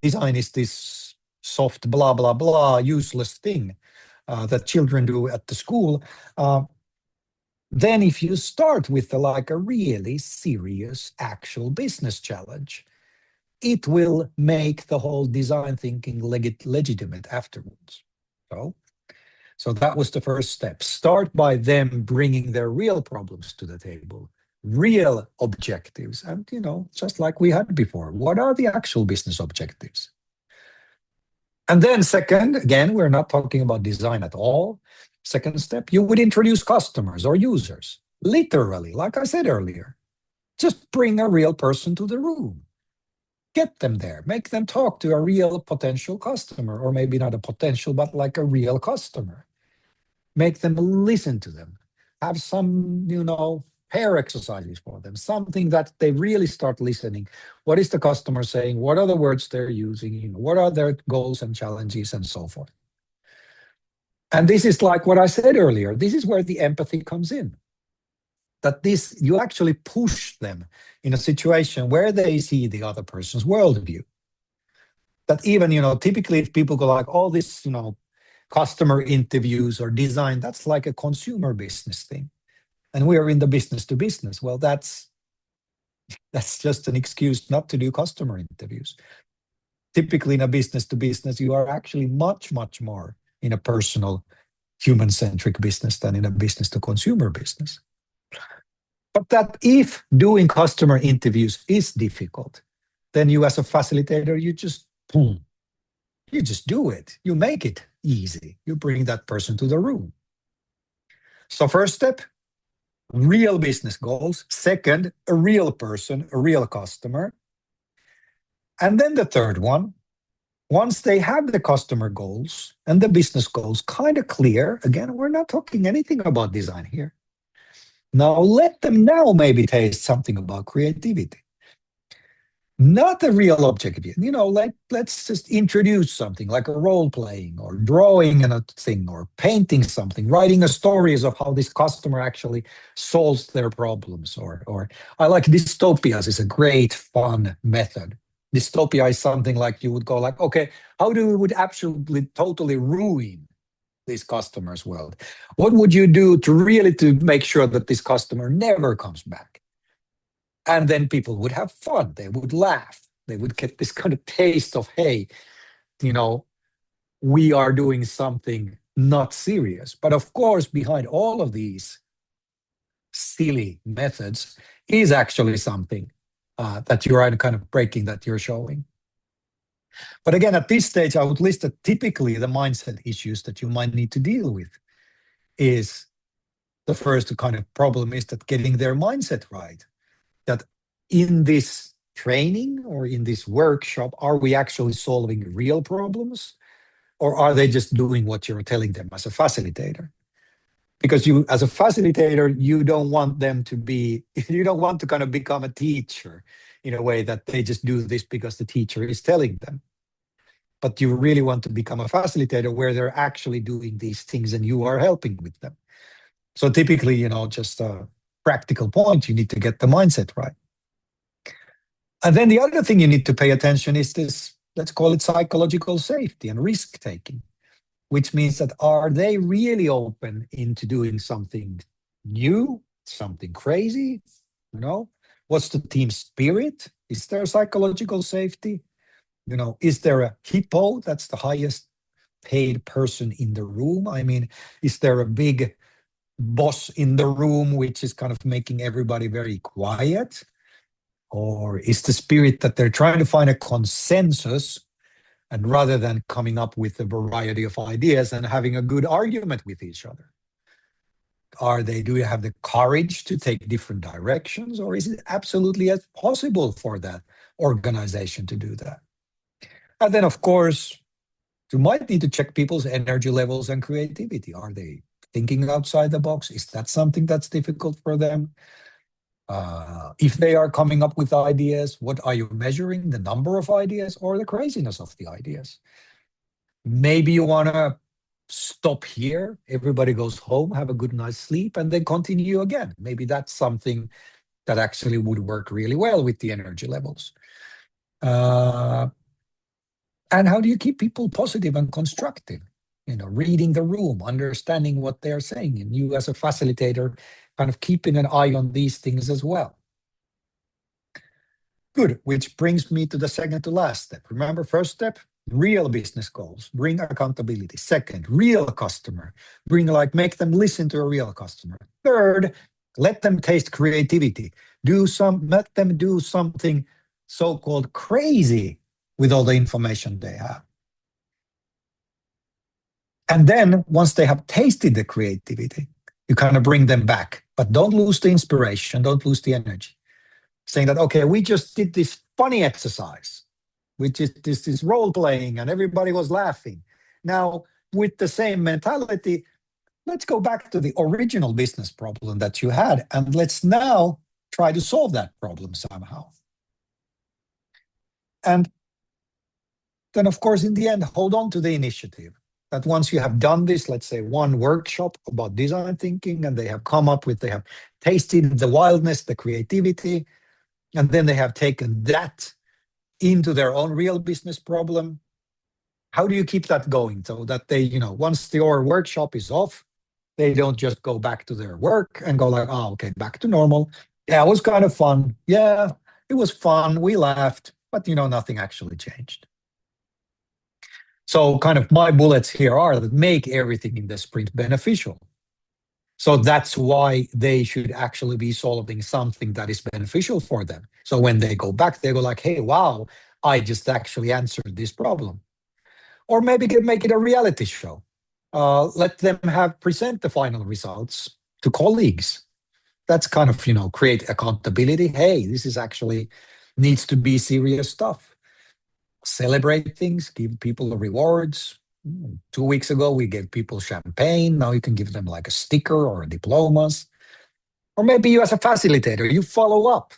design is this soft blah blah blah useless thing that children do at the school. Then if you start with like a really serious actual business challenge, it will make the whole design thinking legitimate afterwards. So that was the first step. Start by them bringing their real problems to the table, real objectives. And, just like we had before, what are the actual business objectives? And then second, again, we're not talking about design at all. Second step, you would introduce customers or users. Literally, like I said earlier, just bring a real person to the room. Get them there, make them talk to a real potential customer, or maybe not a potential, but like a real customer. Make them listen to them. Have some, pair exercises for them, something that they really start listening. What is the customer saying? What are the words they're using? What are their goals and challenges and so forth? And this is like what I said earlier. This is where the empathy comes in. That you actually push them in a situation where they see the other person's worldview. That even, typically if people go like, all this, customer interviews or design, that's like a consumer business thing. And we are in the business to business. Well, that's just an excuse not to do customer interviews. Typically in a business to business, you are actually much, much more in a personal, human-centric business than in a business to consumer business. But that if doing customer interviews is difficult, then you as a facilitator, you just do it. You make it easy. You bring that person to the room. So first step, real business goals. Second, a real person, a real customer. And then the third one, once they have the customer goals and the business goals kind of clear, again, we're not talking anything about design here. Now let them now maybe taste something about creativity. Not a real objective. Let's just introduce something like a role playing or drawing a thing or painting something, writing a stories of how this customer actually solves their problems. Or I like dystopias is a great fun method. Dystopia is something like you would go like, okay, how do we would absolutely totally ruin this customer's world? What would you do to make sure that this customer never comes back? And then people would have fun. They would laugh. They would get this kind of taste of, hey, we are doing something not serious. But of course, behind all of these silly methods is actually something that you're kind of breaking, that you're showing. But again, at this stage, I would list that typically the mindset issues that you might need to deal with is the first kind of problem is that getting their mindset right. That in this training or in this workshop, are we actually solving real problems? Or are they just doing what you're telling them as a facilitator? Because you, as a facilitator, you don't want to kind of become a teacher in a way that they just do this because the teacher is telling them. But you really want to become a facilitator where they're actually doing these things and you are helping with them. So typically, just a practical point, you need to get the mindset right. And then the other thing you need to pay attention is this, let's call it psychological safety and risk taking, which means that are they really open into doing something new, something crazy, what's the team spirit? Is there psychological safety? Is there a hippo that's the highest paid person in the room? I mean, is there a big boss in the room which is kind of making everybody very quiet? Or is the spirit that they're trying to find a consensus, and rather than coming up with a variety of ideas and having a good argument with each other? Do you have the courage to take different directions, or is it absolutely impossible for that organization to do that? And then, of course, you might need to check people's energy levels and creativity. Are they thinking outside the box? Is that something that's difficult for them? If they are coming up with ideas, what are you measuring? The number of ideas or the craziness of the ideas? Maybe you want to stop here, everybody goes home, have a good night's sleep, and then continue again. Maybe that's something that actually would work really well with the energy levels. And how do you keep people positive and constructive? Reading the room, understanding what they're saying, and you as a facilitator kind of keeping an eye on these things as well. Good, which brings me to the second to last step. Remember, first step, real business goals, bring accountability. Second, real customer, make them listen to a real customer. Third, let them taste creativity. Let them do something so-called crazy with all the information they have. And then once they have tasted the creativity, you kind of bring them back, but don't lose the inspiration, don't lose the energy. Saying that, okay, we just did this funny exercise, which is this role playing, and everybody was laughing. Now, with the same mentality, let's go back to the original business problem that you had, and let's now try to solve that problem somehow. And then, of course, in the end, hold on to the initiative. That once you have done this, let's say one workshop about design thinking, and they have tasted the wildness, the creativity, and then they have taken that into their own real business problem. How do you keep that going so that they, once your workshop is off, they don't just go back to their work and go like, oh, okay, back to normal. Yeah, it was kind of fun. Yeah, it was fun. We laughed, but nothing actually changed. So kind of my bullets here are that make everything in the sprint beneficial. So that's why they should actually be solving something that is beneficial for them. So when they go back, they go like, hey, wow, I just actually answered this problem. Or maybe make it a reality show. Let them present the final results to colleagues. That's kind of, create accountability. Hey, this is actually needs to be serious stuff. Celebrate things, give people rewards. 2 weeks ago, we gave people champagne. Now you can give them like a sticker or diplomas. Or maybe you as a facilitator, you follow up.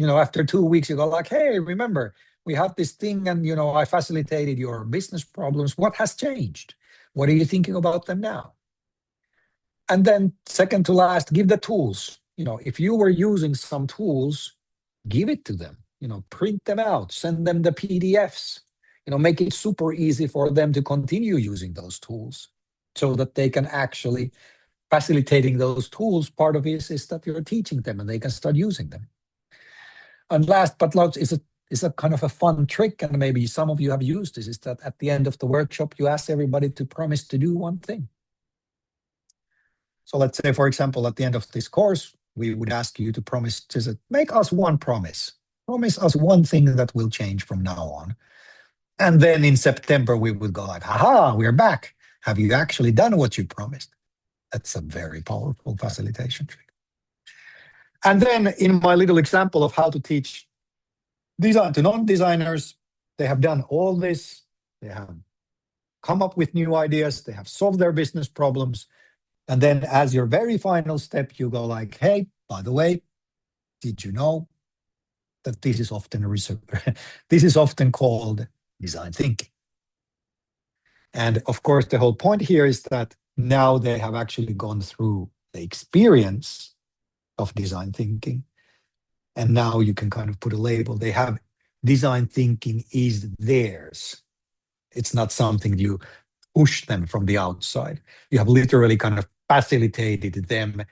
After 2 weeks, you go like, hey, remember, we had this thing and, I facilitated your business problems. What has changed? What are you thinking about them now? And then second to last, give the tools. If you were using some tools, give it to them. Print them out, send them the PDFs. Make it super easy for them to continue using those tools so that they can actually facilitating those tools. Part of it is that you're teaching them and they can start using them. And last but not least is a kind of a fun trick, and maybe some of you have used this, is that at the end of the workshop, you ask everybody to promise to do one thing. So let's say, for example, at the end of this course, we would ask you to promise to make us one promise. Promise us one thing that will change from now on. And then in September, we would go like, haha, we're back. Have you actually done what you promised? That's a very powerful facilitation trick. And then in my little example of how to teach design to non-designers, they have done all this. They have come up with new ideas. They have solved their business problems. And then as your very final step, you go like, hey, by the way, did you know that this is often called design thinking? And of course, the whole point here is that now they have actually gone through the experience of design thinking. And now you can kind of put a label. They have design thinking is theirs. It's not something you push them from the outside. You have literally kind of facilitated them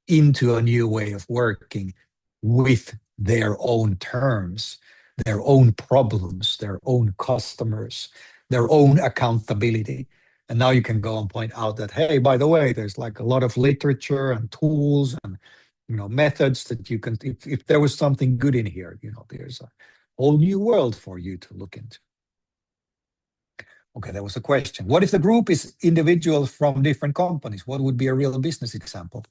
into a new way of working with their own terms, their own problems, their own customers, their own accountability. And now you can go and point out that, hey, by the way, there's like a lot of literature and tools and methods that you can, if there was something good in here, there's a whole new world for you to look into. Okay, there was a question. What if the group is individuals from different companies? What would be a real business example?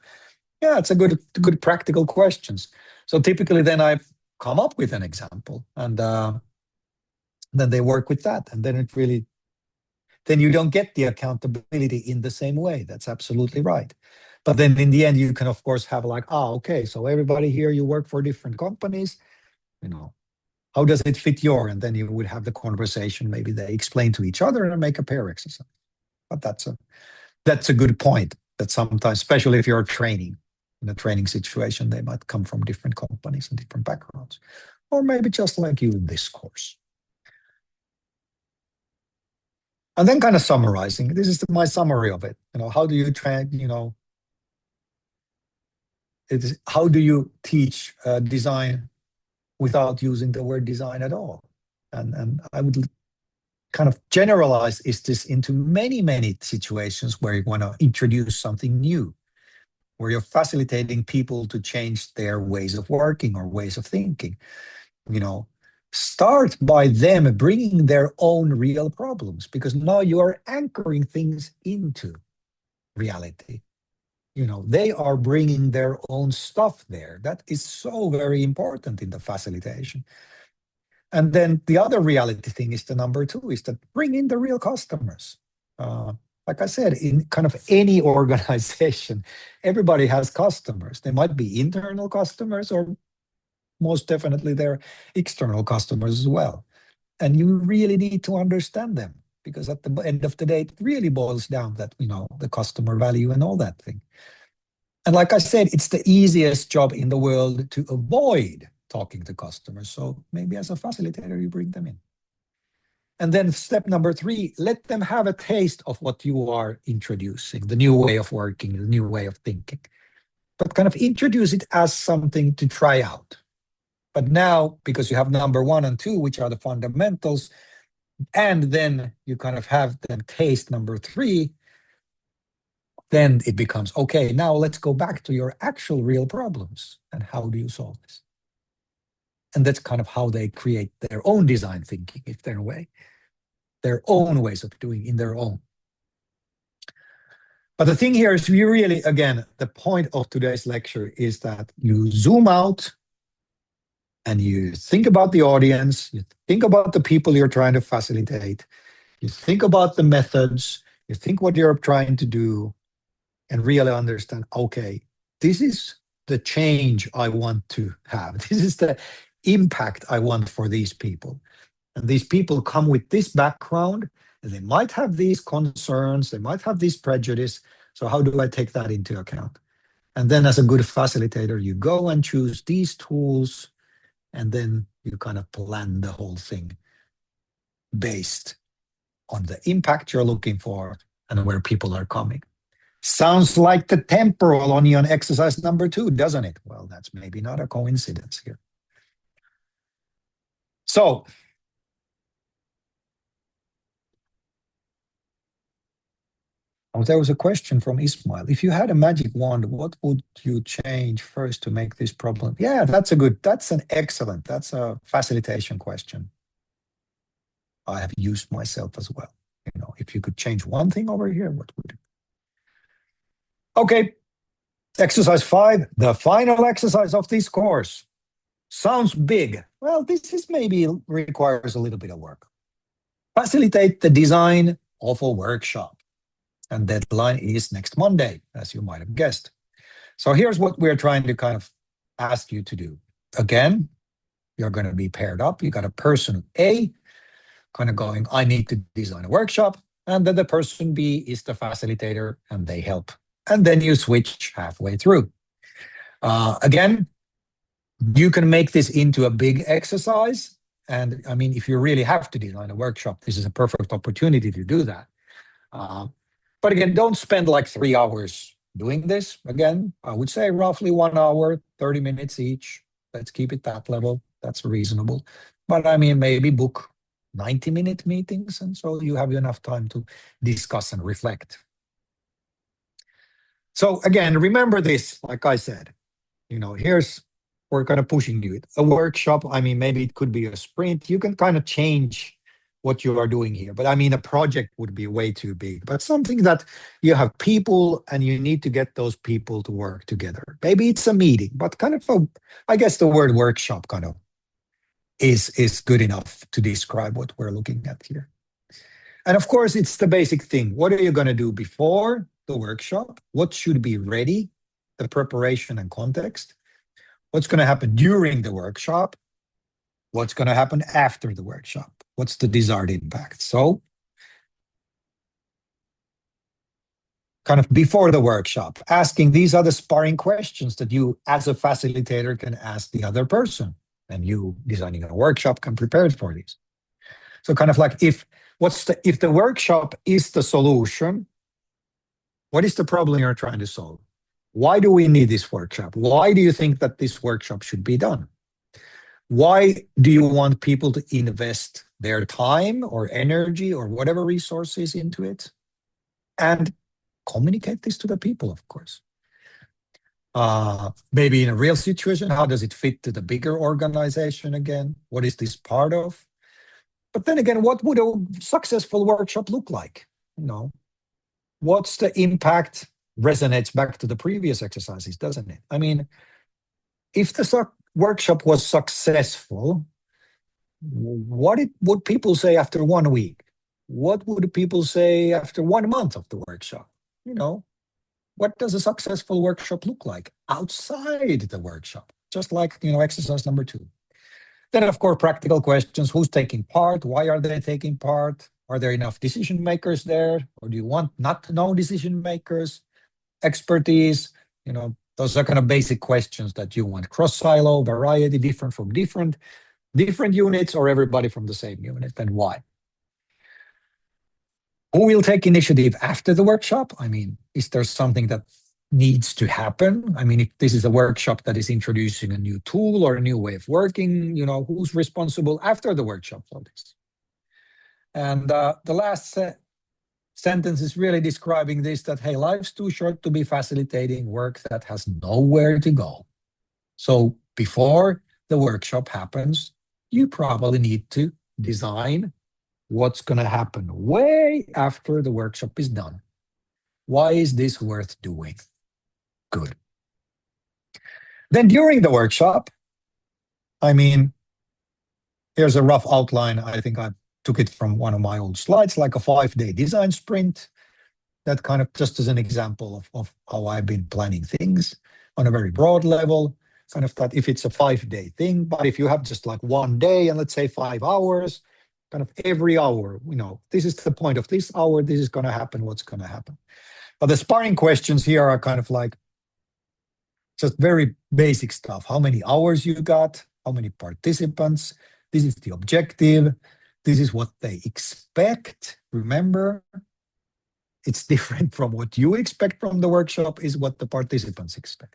Yeah, it's a good practical questions. So typically then I come up with an example and then they work with that. And then you don't get the accountability in the same way. That's absolutely right. But then in the end, you can of course have like, okay, so everybody here, you work for different companies, how does it fit your? And then you would have the conversation. Maybe they explain to each other and make a pair exercise. But that's a good point. That sometimes, especially if you're training in a training situation, they might come from different companies and different backgrounds, or maybe just like you in this course. And then kind of summarizing. This is my summary of it. How do you train? How do you teach design without using the word design at all? And I would kind of generalize this into many, many situations where you want to introduce something new, where you're facilitating people to change their ways of working or ways of thinking. Start by them bringing their own real problems, because now you are anchoring things into reality. They are bringing their own stuff there. That is so very important in the facilitation. And then the other reality thing is the number 2 is that bring in the real customers. Like I said, in kind of any organization, everybody has customers. They might be internal customers, or most definitely they're external customers as well. And you really need to understand them, because at the end of the day, it really boils down that, the customer value and all that thing. And like I said, it's the easiest job in the world to avoid talking to customers. So maybe as a facilitator, you bring them in. And then step number 3, let them have a taste of what you are introducing, the new way of working, the new way of thinking. But kind of introduce it as something to try out. But now, because you have number 1 and 2, which are the fundamentals, and then you kind of have them taste number 3, then it becomes, okay, now let's go back to your actual real problems and how do you solve this? And that's kind of how they create their own design thinking, if they're way, their own ways of doing in their own. But the thing here is we really, again, the point of today's lecture is that you zoom out and you think about the audience, you think about the people you're trying to facilitate, you think about the methods, you think what you're trying to do, and really understand, okay, this is the change I want to have. This is the impact I want for these people. And these people come with this background, and they might have these concerns, they might have this prejudice. So how do I take that into account? And then as a good facilitator, you go and choose these tools, and then you kind of plan the whole thing based on the impact you're looking for and where people are coming. Sounds like the temporal onion exercise number 2, doesn't it? Well, that's maybe not a coincidence here. So, there was a question from Ismail. If you had a magic wand, what would you change first to make this problem? Yeah, that's a facilitation question I have used myself as well. If you could change one thing over here, what would it? Okay, exercise 5, the final exercise of this course. Sounds big. Well, this is maybe requires a little bit of work. Facilitate the design of a workshop. And deadline is next Monday, as you might have guessed. So here's what we're trying to kind of ask you to do. Again, you're going to be paired up. You got a person A kind of going, I need to design a workshop. And then the person B is the facilitator and they help. And then you switch halfway through. Again, you can make this into a big exercise. And I mean, if you really have to design a workshop, this is a perfect opportunity to do that. But again, don't spend like 3 hours doing this. Again, I would say roughly 1 hour, 30 minutes each. Let's keep it that level. That's reasonable. But I mean, maybe book 90-minute meetings, and so you have enough time to discuss and reflect. So again, remember this, like I said, here's, we're kind of pushing you. A workshop, I mean, maybe it could be a sprint. You can kind of change what you are doing here. But I mean, a project would be way too big. But something that you have people and you need to get those people to work together. Maybe it's a meeting, but kind of, I guess the word workshop kind of is good enough to describe what we're looking at here. And of course, it's the basic thing. What are you going to do before the workshop? What should be ready? The preparation and context. What's going to happen during the workshop? What's going to happen after the workshop? What's the desired impact? So, kind of before the workshop, asking these are the sparring questions that you, as a facilitator, can ask the other person. And you, designing a workshop, can prepare for these. So kind of like if the workshop is the solution, what is the problem you're trying to solve? Why do we need this workshop? Why do you think that this workshop should be done? Why do you want people to invest their time or energy or whatever resources into it? And communicate this to the people, of course. Maybe in a real situation, how does it fit to the bigger organization again? What is this part of? But then again, what would a successful workshop look like? What's the impact? Resonates back to the previous exercises, doesn't it? I mean, if the workshop was successful, what would people say after 1 week? What would people say after 1 month of the workshop? What does a successful workshop look like outside the workshop? Just like, exercise number 2. Then, of course, practical questions. Who's taking part? Why are they taking part? Are there enough decision makers there? Or do you want no decision makers? Expertise? Those are kind of basic questions that you want. Cross-silo, variety, different from different units, or everybody from the same unit, and why? Who will take initiative after the workshop? I mean, is there something that needs to happen? I mean, if this is a workshop that is introducing a new tool or a new way of working, who's responsible after the workshop for this? And the last sentence is really describing this, that, hey, life's too short to be facilitating work that has nowhere to go. So before the workshop happens, you probably need to design what's going to happen way after the workshop is done. Why is this worth doing? Good. Then during the workshop, I mean, here's a rough outline. I think I took it from one of my old slides, like a 5-day design sprint. That kind of just as an example of how I've been planning things on a very broad level. Kind of that if it's a 5-day thing, but if you have just like 1 day and let's say 5 hours, kind of every hour, this is the point of this hour, this is going to happen, what's going to happen. But the sparring questions here are kind of like just very basic stuff. How many hours you got? How many participants? This is the objective. This is what they expect. Remember, it's different from what you expect from the workshop is what the participants expect.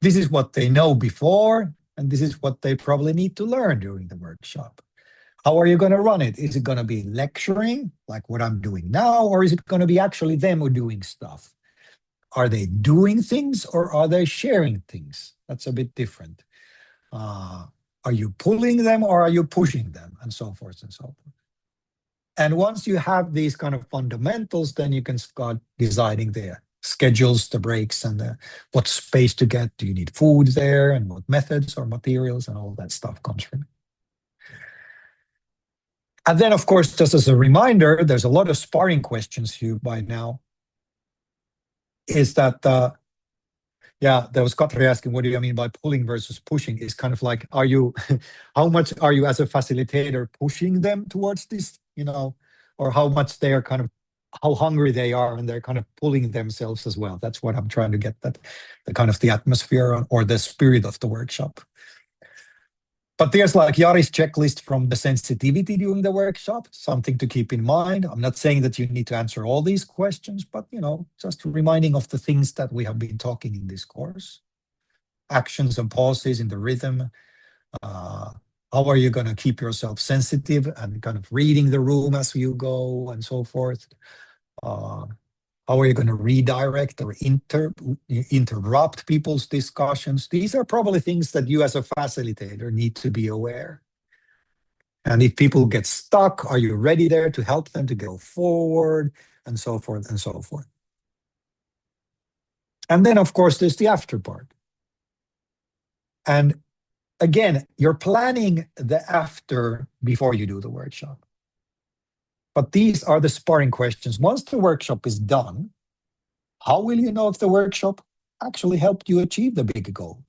This is what they know before, and this is what they probably need to learn during the workshop. How are you going to run it? Is it going to be lecturing, like what I'm doing now, or is it going to be actually them who are doing stuff? Are they doing things or are they sharing things? That's a bit different. Are you pulling them or are you pushing them? And so forth and so forth. And once you have these kind of fundamentals, then you can start deciding the schedules, the breaks, and what space to get. Do you need food there? And what methods or materials and all that stuff comes from it. And then, of course, just as a reminder, there's a lot of sparring questions here by now. Is that, there was Katri asking, what do you mean by pulling versus pushing? Is kind of like, how much are you as a facilitator pushing them towards this, or how much they are kind of, how hungry they are and they're kind of pulling themselves as well. That's what I'm trying to get, that the kind of the atmosphere or the spirit of the workshop. But there's like Jari's checklist from the sensitivity during the workshop, something to keep in mind. I'm not saying that you need to answer all these questions, but just reminding of the things that we have been talking in this course. Actions and pauses in the rhythm. How are you going to keep yourself sensitive and kind of reading the room as you go and so forth? How are you going to redirect or interrupt people's discussions? These are probably things that you as a facilitator need to be aware. And if people get stuck, are you ready there to help them to go forward and so forth and so forth? And then, of course, there's the after part. And again, you're planning the after before you do the workshop. But these are the sparring questions. Once the workshop is done, how will you know if the workshop actually helped you achieve the big goal?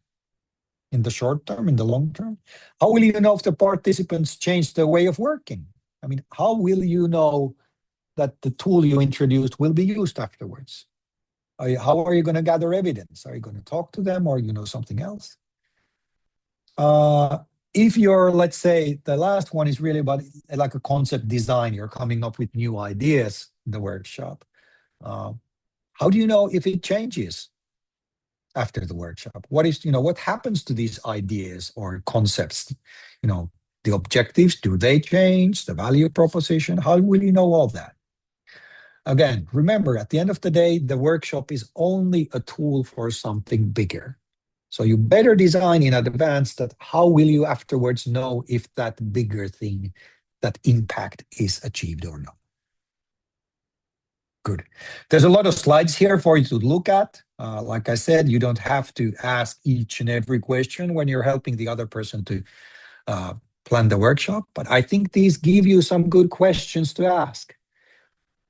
In the short term, in the long term? How will you know if the participants changed their way of working? I mean, how will you know that the tool you introduced will be used afterwards? How are you going to gather evidence? Are you going to talk to them or something else? If you're, let's say, the last one is really about like a concept design, you're coming up with new ideas in the workshop. How do you know if it changes after the workshop? What happens to these ideas or concepts? The objectives, do they change? The value proposition, how will you know all that? Again, remember, at the end of the day, the workshop is only a tool for something bigger. So you better design in advance that how will you afterwards know if that bigger thing, that impact is achieved or not. Good. There's a lot of slides here for you to look at. Like I said, you don't have to ask each and every question when you're helping the other person to plan the workshop, but I think these give you some good questions to ask.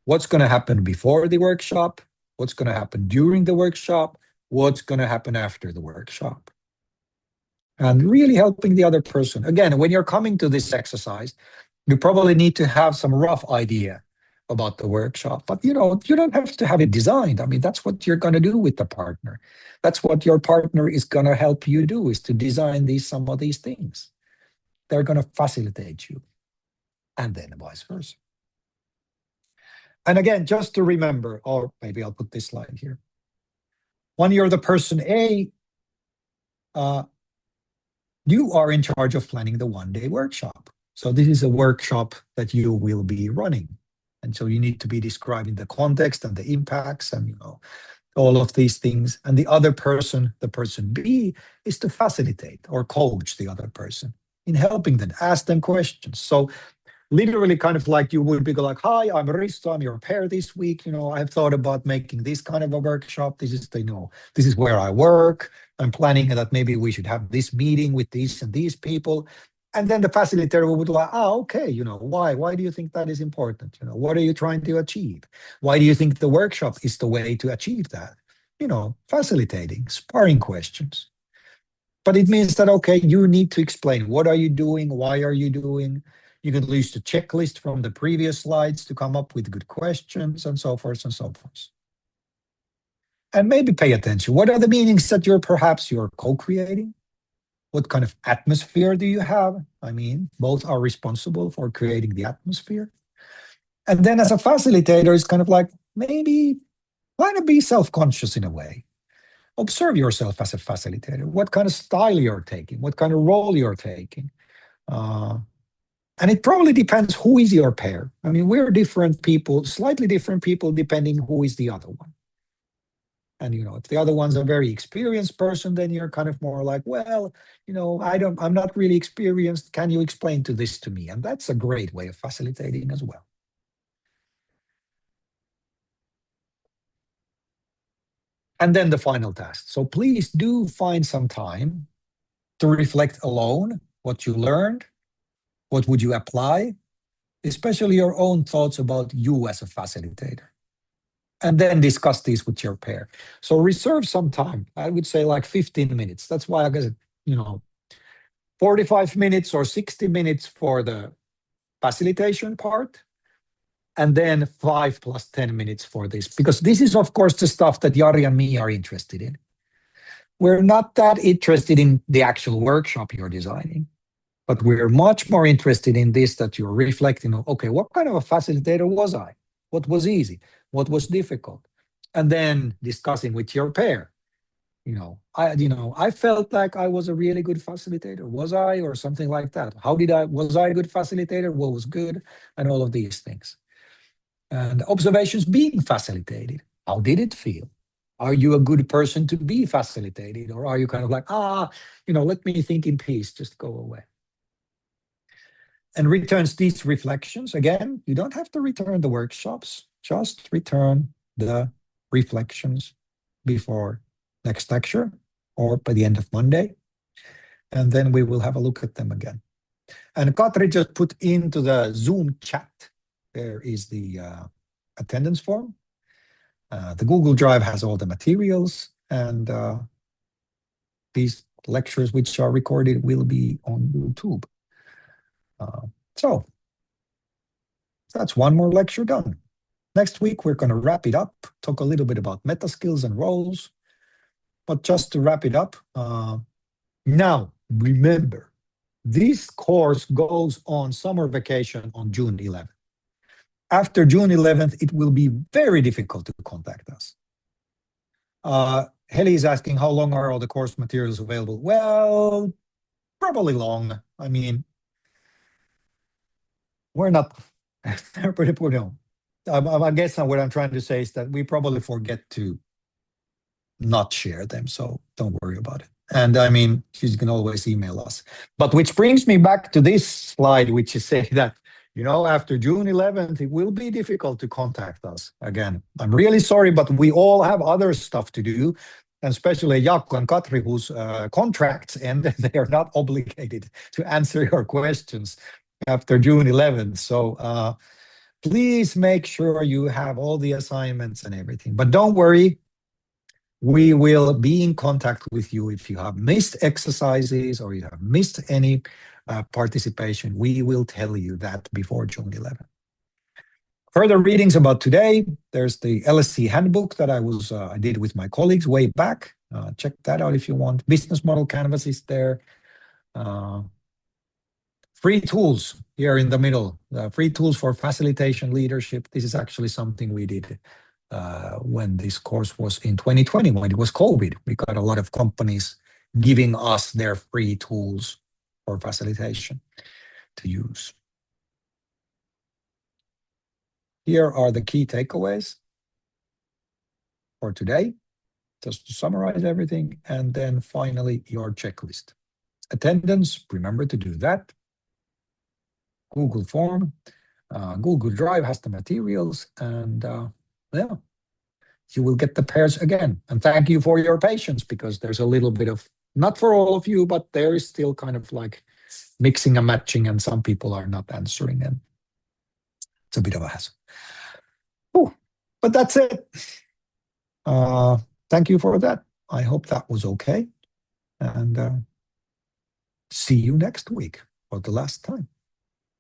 What's going to happen before the workshop? What's going to happen during the workshop? What's going to happen after the workshop? And really helping the other person. Again, when you're coming to this exercise, you probably need to have some rough idea about the workshop, but you don't have to have it designed. I mean, that's what you're going to do with the partner. That's what your partner is going to help you do, is to design some of these things. They're going to facilitate you, and then vice versa. And again, just to remember, or maybe I'll put this slide here. When you're the person A, you are in charge of planning the one-day workshop. So this is a workshop that you will be running. And so you need to be describing the context and the impacts and all of these things. And the other person, the person B, is to facilitate or coach the other person in helping them, ask them questions. So literally kind of like you would be like, hi, I'm Risto, I'm your pair this week. I've thought about making this kind of a workshop. This is this is where I work. I'm planning that maybe we should have this meeting with these and these people. And then the facilitator would be like, okay, why? Why do you think that is important? What are you trying to achieve? Why do you think the workshop is the way to achieve that? Facilitating, sparring questions. But it means that, okay, you need to explain, what are you doing? Why are you doing? You can use the checklist from the previous slides to come up with good questions and so forth and so forth. And maybe pay attention. What are the meanings that you're co-creating? What kind of atmosphere do you have? I mean, both are responsible for creating the atmosphere. And then as a facilitator, it's kind of like maybe kind of be self-conscious in a way. Observe yourself as a facilitator. What kind of style you're taking, what kind of role you're taking. And it probably depends who is your pair. I mean, we're different people, slightly different people, depending who is the other one. And, if the other one's a very experienced person, then you're kind of more like, well, I'm not really experienced. Can you explain this to me? And that's a great way of facilitating as well. And then the final task. So please do find some time to reflect alone what you learned. What would you apply? Especially your own thoughts about you as a facilitator. And then discuss these with your pair. So reserve some time. I would say like 15 minutes. That's why I guess, 45 minutes or 60 minutes for the facilitation part. And then 5 plus 10 minutes for this. Because this is, of course, the stuff that Jari and me are interested in. We're not that interested in the actual workshop you're designing. But we're much more interested in this, that you're reflecting on, okay, what kind of a facilitator was I? What was easy? What was difficult? And then discussing with your pair. I felt like I was a really good facilitator. Was I, or something like that? Was I a good facilitator? What was good? And all of these things. And observations being facilitated. How did it feel? Are you a good person to be facilitated? Or are you kind of like, let me think in peace, just go away? And returns these reflections. Again, you don't have to return the workshops, just return the reflections before next lecture or by the end of Monday. And then we will have a look at them again. And Katri just put into the Zoom chat, there is the attendance form. The Google Drive has all the materials, and these lectures which are recorded will be on YouTube. So that's one more lecture done. Next week, we're going to wrap it up, talk a little bit about meta skills and roles. But just to wrap it up, now remember, this course goes on summer vacation on June 11th. After June 11th, it will be very difficult to contact us. Heli is asking, how long are all the course materials available? Well, probably long. I mean, we're not, I guess what I'm trying to say is that we probably forget to not share them, so don't worry about it. And I mean, you can always email us. But which brings me back to this slide, which is saying that, after June 11th, it will be difficult to contact us again. I'm really sorry, but we all have other stuff to do, and especially Jaakko and Katri, whose contracts end, they are not obligated to answer your questions after June 11th. So please make sure you have all the assignments and everything. But don't worry, we will be in contact with you if you have missed exercises or you have missed any participation. We will tell you that before June 11th. Further readings about today, there's the LSC handbook that I did with my colleagues way back. Check that out if you want. Business model canvas is there. Free tools here in the middle. Free tools for facilitation leadership. This is actually something we did when this course was in 2020, when it was COVID. We got a lot of companies giving us their free tools for facilitation to use. Here are the key takeaways for today, just to summarize everything. And then finally, your checklist. Attendance, remember to do that. Google form, Google Drive has the materials, and yeah, you will get the pairs again. And thank you for your patience, because there's a little bit of, not for all of you, but there is still kind of like mixing and matching, and some people are not answering, and it's a bit of a hassle. Oh, but that's it. Thank you for that. I hope that was okay. And see you next week for the last time.